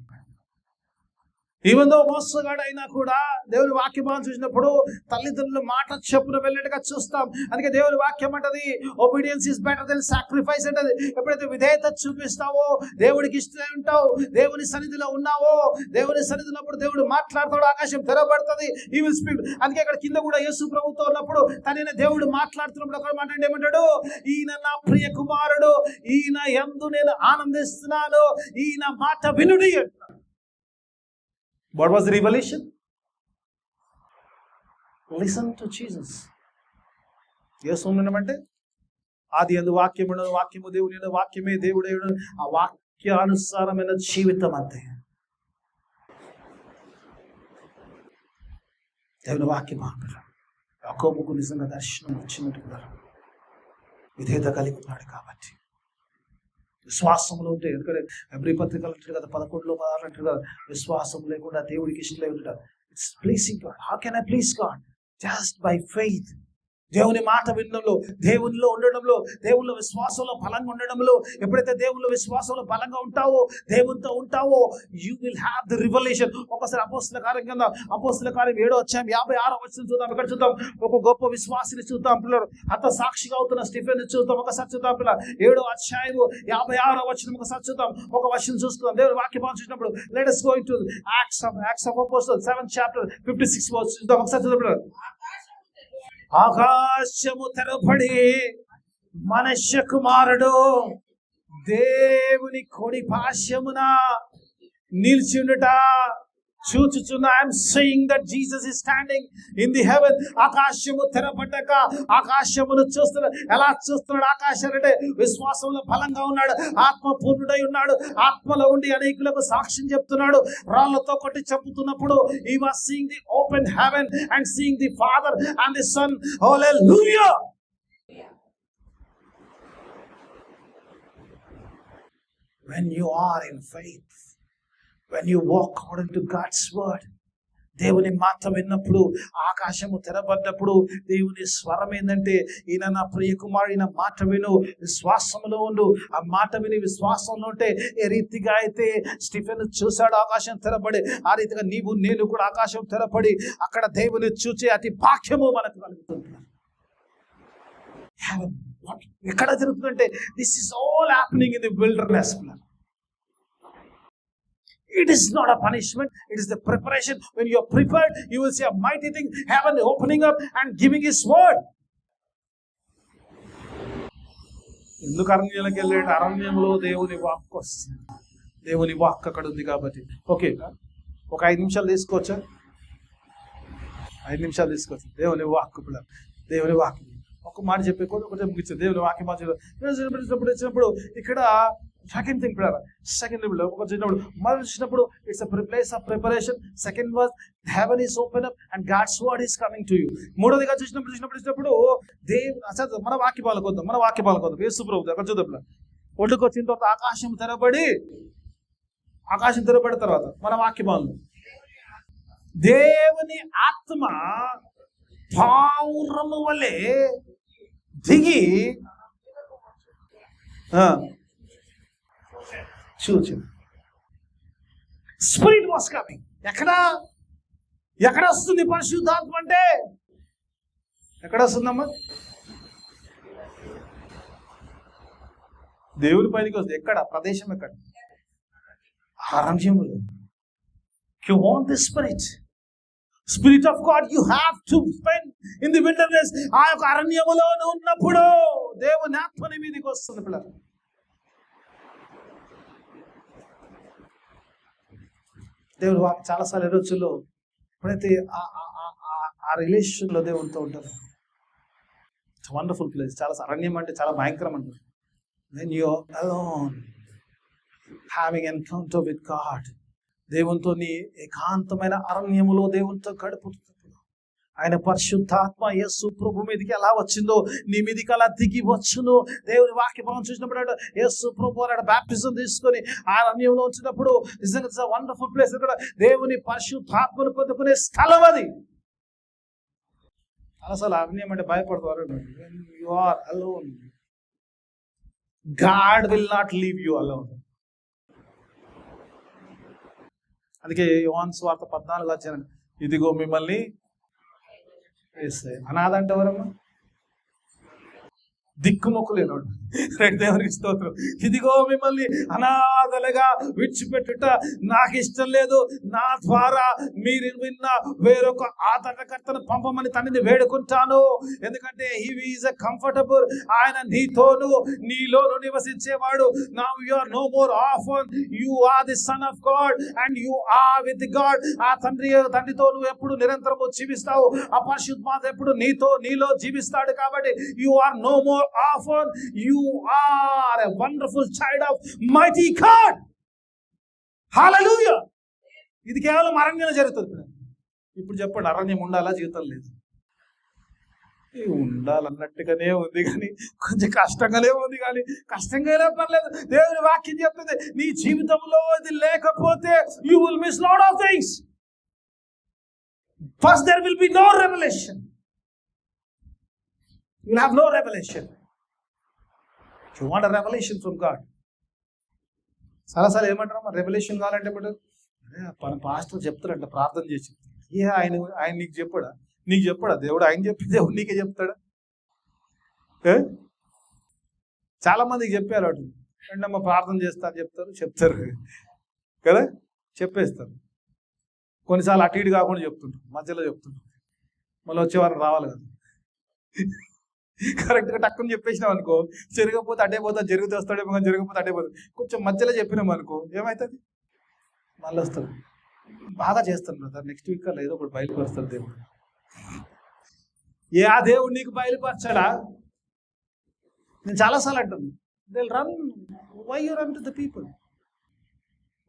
S1: ఈవెన్ దో మోసగాడైనా కూడా దేవుని వాక్యం చూసినప్పుడు తల్లిదండ్రుల మాట చెప్పున వెళ్ళేట్టుగా చూస్తాం. అందుకే దేవుని వాక్యం అంటది obedience is better than sacrifice అంటది. ఎప్పుడైతే విధేయత చూపిస్తావో, దేవుడికి ఇష్టం ఉంటావు, దేవుని సన్నిధిలో ఉన్నావో, దేవుని సన్నిధిలో దేవుడు మాట్లాడతాడు, ఆకాశం తెరబడుతుంది, ఈ విల్ స్పీక్. అందుకే ఇక్కడ కింద కూడా యేసు ప్రభుతో ఉన్నప్పుడు తనైన దేవుడు మాట్లాడుతున్నప్పుడు ఒక మాట ఏమంటాడు? ఈయన నా ప్రియ కుమారుడు, ఈయన యందు నేను ఆనందిస్తున్నాను, ఈయన మాట వినుడి. What was the revelation? Listen to Jesus. యేసు ఉండమంటే ఆది యందు వాక్యమును, వాక్యము దేవుని, వాక్యమే దేవుడేయుడు, ఆ వాక్యానుసారమైన జీవితం అంతే. దేవుని వాక్యం యాకోబుకు నిజంగా దర్శనం వచ్చినట్టుగా విధేయత కలిగి ఉన్నాడు కాబట్టి విశ్వాసంలో ఉంటే, ఎందుకంటే ఎబ్రీ పత్రికలు అంటారు కదా 11లో 16 అంటారు కదా, విశ్వాసం లేకుండా దేవుడికి ఇష్టం లేకుండా it's pleasing God. How can I please God? Just by faith. దేవుని మాట వినడంలో, దేవునిలో ఉండడంలో, దేవునిలో విశ్వాసంలో బలంగా ఉండడంలో. ఎప్పుడైతే దేవునిలో విశ్వాసంలో బలంగా ఉంటావో, దేవునితో ఉంటావో, you will have the revolution. ఒకసారి అపోస్తల కార్యం కింద అపోస్తల కార్యం 7వ అధ్యాయం 56వ వచనం చూద్దాం. ఇక్కడ చూద్దాం, ఒక గొప్ప విశ్వాసిని చూద్దాం పిల్లలు, అంత సాక్షిగా అవుతున్న స్టీఫెన్ చూద్దాం. ఒకసారి చూద్దాం పిల్లలు, 7వ అధ్యాయం 56వ వచనం ఒకసారి చూద్దాం. ఒక వచనం చూసుకుందాం. దేవుని వాక్యం చూసినప్పుడు let us go into Acts of Apostles 7th chapter 56th verse చూద్దాం. ఒకసారి చూద్దాం పిల్లలు. ఆకాశము తెరపడి మనుష్య కుమారుడు దేవుని కొడి పాశమున నిల్చుండుట చూచుచున్న. I'm saying that Jesus is standing in the heaven. ఆకాశము తెరపడ్డాక ఆకాశమును చూస్తున్నాడు. ఎలా చూస్తున్నాడు? ఆకాశం అంటే విశ్వాసంలో బలంగా ఉన్నాడు, ఆత్మపూర్ణుడై ఉన్నాడు, ఆత్మలో ఉండి అనేకులకు సాక్ష్యం చెప్తున్నాడు. రాళ్లతో కొట్టి చెప్పుతున్నప్పుడు he was seeing the open heaven and seeing the Father and the Son. Hallelujah. When you are in faith, when you walk according to God's word, దేవుని మాట విన్నప్పుడు, ఆకాశము తెరబడ్డప్పుడు దేవుని స్వరం ఏంటంటే, ఈయన నా ప్రియ కుమారుడు, ఈయన మాట విను, విశ్వాసంలో ఉండు. ఆ మాట విని విశ్వాసంలో ఉంటే ఏ రీతిగా అయితే స్టీఫెన్ చూశాడు ఆకాశం తెరబడి, ఆ రీతిగా నీవు నేను కూడా ఆకాశం తెరపడి అక్కడ దేవుని చూచే అతి భాగ్యము మనకు కలుగుతుంది. ఎక్కడ జరుగుతుందంటే this is all happening in the wilderness. It is not a punishment, it is the preparation. When you are prepared, you will see a mighty thing, heaven opening up and giving His word. ఎందుకు అరణ్యంలోకి వెళ్ళాడు? అరణ్యంలో దేవుని వాక్ వస్తుంది. దేవుని వాక్ అక్కడ ఉంది కాబట్టి. ఓకే, ఒక 5 నిమిషాలు తీసుకోవచ్చా? 5 నిమిషాలు తీసుకోవచ్చు. దేవుని వాక్ పిల్లలు, దేవుని వాక్ ఒక మాట చెప్పే ఒకటి ముగించారు. దేవుని వాక్యం వచ్చినప్పుడు ఇక్కడ సెకండ్ థింగ్ పిల్లలు, సెకండ్ ఒక చిన్నప్పుడు మనం చూసినప్పుడు it's place of preparation. Second was heaven is open up and God's word is coming to you. మూడోదిగా చూసినప్పుడు దేవుడు మన వాక్య పాలకొద్దాం, మన వాక్య పాలకొద్దాం. యేసు ప్రభువు అక్కడ చూద్దాం. ఒడ్డుకు వచ్చిన తర్వాత ఆకాశం తెరబడి తర్వాత మన వాక్య పాలన, దేవుని ఆత్మ పావురము వలె దిగి చూచు. Spirit was coming. ఎక్కడ వస్తుంది పరిశుద్ధాత్మ అంటే? ఎక్కడ వస్తుందమ్మా? దేవుని పైకి వస్తుంది. ఎక్కడ? ప్రదేశం ఎక్కడ? అరణ్యములో. You want the Spirit of God, you have to spend in the wilderness. ఆ యొక్క అరణ్యములో ఉన్నప్పుడు దేవుని ఆత్మ నీ మీదకి వస్తుంది పిల్లలు. దేవుడు చాలాసార్లు ఈ రోజుల్లో ఎప్పుడైతే ఆ రిలేషన్లో దేవునితో ఉంటారు, ఇట్స్ వండర్ఫుల్ ప్లేస్. చాలా అరణ్యం అంటే చాలా భయంకరం అంటారు. When you are alone, having encounter with God, దేవునితో నీ ఏకాంతమైన అరణ్యములో దేవునితో గడుపుతున్నప్పుడు ఆయన పరిశుద్ధాత్మ యేసు ప్రభు మీదకి ఎలా వచ్చిందో నీ మీదకి అలా దిగి వచ్చును. దేవుని వాక్య భావం చూసినప్పుడు యేసు ప్రభు అన్నాడు బ్యాప్టిజం తీసుకొని ఆ అరణ్యంలో వచ్చినప్పుడు నిజంగా వండర్ఫుల్ ప్లేస్. ఇక్కడ దేవుని పరిశుద్ధాత్మను పొందుకునే స్థలం అది. అసలు అరణ్యం అంటే భయపడతారు. When you are alone, God will not leave you alone. అందుకే యోహాను సువార్త 14 వచ్చాను, ఇదిగో మిమ్మల్ని అనాథ అంటే ఎవరమ్మా? దిక్కుమొక్కులేనోడు. దేవునికి స్తోత్రం. ఇదిగో మిమ్మల్ని అనాథలుగా విడిచిపెట్టుట నాకు ఇష్టం లేదు. నా ద్వారా మీరు విన్న వేరొక ఆదరణకర్తను పంపమని తండ్రిని వేడుకుంటాను. ఎందుకంటే హీ ఈజ్ ఎ కంఫర్టబుల్. ఆయన నీతోను నీలోను నివసించేవాడు. Now you are no more orphan. You are the son of God and you are with God. ఆ తండ్రితో నువ్వు ఎప్పుడు నిరంతరము జీవిస్తావు. ఆ పరిశుద్ధాత్మ ఎప్పుడు నీలో జీవిస్తాడు. కాబట్టి you are no more often. You are a wonderful child of mighty God. Hallelujah. ఇది కేవలం అరణ్యంలో జరుగుతుంది. ఇప్పుడు చెప్పండి, అరణ్యం ఉండాలా? జీవితం లేదు. ఉండాలన్నట్టుగానే ఉంది కానీ కొంచెం కష్టంగానే ఉంది. కానీ కష్టంగా అయినా పర్లేదు. దేవుని వాక్యం చెప్తుంది నీ జీవితంలో ఇది లేకపోతే you will miss lot of things. First there will be no revelation. You will have no revelation. You want a revelation from God. చాలాసార్లు ఏమంటారు, రెవల్యూషన్ కావాలంటే మన పాస్టర్ చెప్తారంట ప్రార్థన చేసి. ఆయన నీకు చెప్పాడా? దేవుడు ఆయన చెప్పి దేవుడు నీకే చెప్తాడా? చాలా మందికి చెప్పారు అటు అంటే అమ్మ ప్రార్థన చేస్తా అని చెప్తారు కదా, చెప్పేస్తారు. కొన్నిసార్లు అటు ఇటు కాకుండా చెప్తుంటారు, మధ్యలో చెప్తుంటారు. మళ్ళీ వచ్చేవారు రావాలి కదా. కరెక్ట్గా టక్కుని చెప్పేసినాం అనుకో, జరగకపోతే అడ్డే పోతా, జరిగితే వస్తాడేమో కానీ జరగకపోతే అడ్డే పోతుంది. కొంచెం మధ్యలో చెప్పినాం అనుకో ఏమవుతుంది, మళ్ళీ వస్తుంది. బాగా చేస్తాను బ్రదర్, నెక్స్ట్ వీక్ అలా ఏదో ఒకటి బయలుపరుస్తాడు దేవుడు. ఆ దేవుడు నీకు బయలుపరచాడా? నేను చాలాసార్లు అంటాను, they run why you run to the people.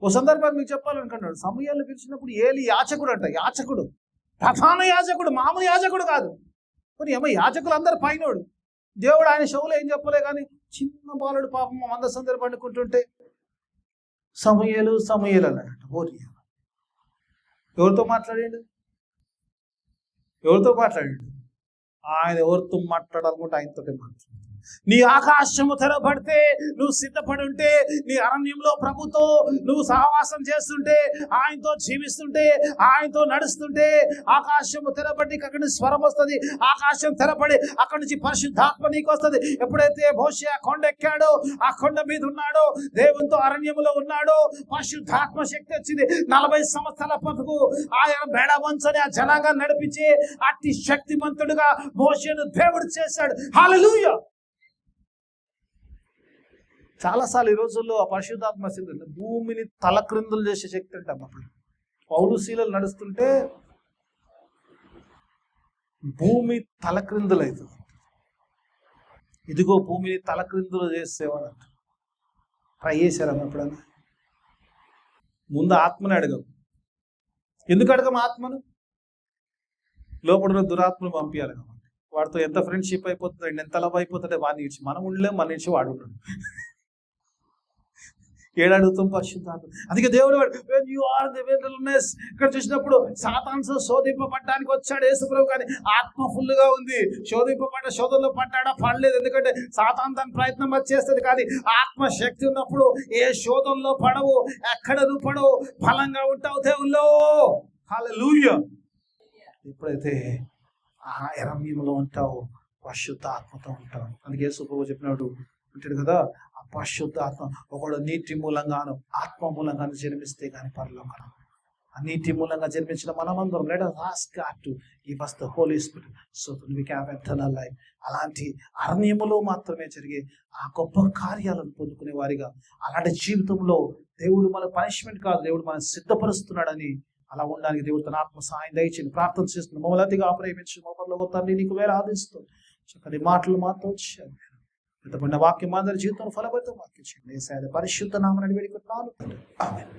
S1: ఓ సందర్భాన్ని మీకు చెప్పాలనుకున్నాడు. సమయాలు పిలిచినప్పుడు ఏలి యాచకుడు ప్రధాన యాజకుడు, మామూలు యాజకుడు కాదు. మరి ఏమో యాజకులు అందరు పైనోడు. దేవుడు ఆయన షోలో ఏం చెప్పలే కానీ చిన్న బాలుడు పాపం మందసందరు పండుకుంటుంటే సమూయేలు అన్నాడట. ఎవరితో మాట్లాడాడు? ఆయన ఎవరితో మాట్లాడాలనుకుంటే ఆయనతో మాట్లాడు. నీ ఆకాశము తెరబడితే నువ్వు సిద్ధపడి ఉంటే, నీ అరణ్యంలో ప్రభుతో నువ్వు సహవాసం చేస్తుంటే, ఆయనతో జీవిస్తుంటే, ఆయనతో నడుస్తుంటే, ఆకాశము తెరబడి అక్కడి నుంచి స్వరం వస్తుంది. ఆకాశం తెరబడి అక్కడి నుంచి పరిశుద్ధాత్మ నీకు వస్తుంది. ఎప్పుడైతే మోషే కొండ ఎక్కాడో, ఆ కొండ మీద ఉన్నాడో, దేవునితో అరణ్యములో ఉన్నాడో, పరిశుద్ధాత్మ శక్తి వచ్చింది. 40 సంవత్సరాల పట్టుకు ఆయన బెడ వంచని ఆ జనాంగాన్ని నడిపించి అతి శక్తిమంతుడుగా మోషేను దేవుడు చేశాడు. హల్లెలూయా. చాలాసార్లు ఈ రోజుల్లో ఆ పరిశుద్ధాత్మ శక్తి భూమిని తలక్రిందులు చేసే శక్తి అంటాం. అప్పుడు పౌలు శీలలు నడుస్తుంటే భూమి తలక్రిందులు అవుతుంది. ఇదిగో భూమిని తలక్రిందులు చేసేవాడు అంట. ట్రై చేశారమ్మ ఎప్పుడన్నా? ముందు ఆత్మని అడగం. ఎందుకు అడగం ఆత్మను? లోపల దురాత్మను పంపించాలి కాబట్టి వాడితో ఎంత ఫ్రెండ్షిప్ అయిపోతుంది, ఎంత లవ్ అయిపోతుంటే వాడిని ఇచ్చి మనం ఉండలేం, మన ఇచ్చి వాడు ఉంటాడు. ఏడాడుతాం పరిశుద్ధాత్మ. అందుకే దేవుడు when you are the wilderness ఇక్కడ చూసినప్పుడు సాతాను శోధింపబడ్డానికి వచ్చాడు యేసుప్రభు, కానీ ఆత్మ ఫుల్గా ఉంది. శోధనలో పడ్డాడా? పడలేదు. ఎందుకంటే సాతాను తన ప్రయత్నం చేస్తుంది, కానీ ఆత్మ శక్తి ఉన్నప్పుడు ఏ శోధనలో పడవు, ఎక్కడ నువ్వు పడవు, ఫలంగా ఉంటావు దేవుల్లో. హల్లెలూయా. ఎప్పుడైతే ఆ ఎరమ్యంలో ఉంటావు, పరిశుద్ధ ఆత్మతో ఉంటావు. అందుకే యేసుప్రభు చెప్పినాడు అంటాడు కదా, ఆ పరిశుద్ధ ఆత్మ ఒకడు నీటి మూలంగాను ఆత్మ మూలంగాను జన్మిస్తే కానీ పరలోకం. ఆ నీటి మూలంగా జన్మించిన మనమందరం let us ask God to give us the Holy Spirit so that we can have eternal life. అలాంటి అరణ్యములో మాత్రమే జరిగే ఆ గొప్ప కార్యాలను పొందుకునే వారిగా, అలాంటి జీవితంలో దేవుడు మన పనిష్మెంట్ కాదు, దేవుడు మనం సిద్ధపరుస్తున్నాడని అలా ఉండడానికి దేవుడు తన ఆత్మ సహాయం దయచేసి ప్రార్థన చేస్తున్నాడు. మమ్మల్ని అతిగా ప్రేమించి మమ్మల్ని తండ్రి నీకు వేరే ఆదిస్తాం. చక్కని మాటలు మాతో వచ్చాయి. వాక్యం అందరి జీవితంలో ఫలభరితం వాక్యం చేయండి. పరిశుద్ధ నామమున వేడుకుంటున్నాను. ఆమేన్.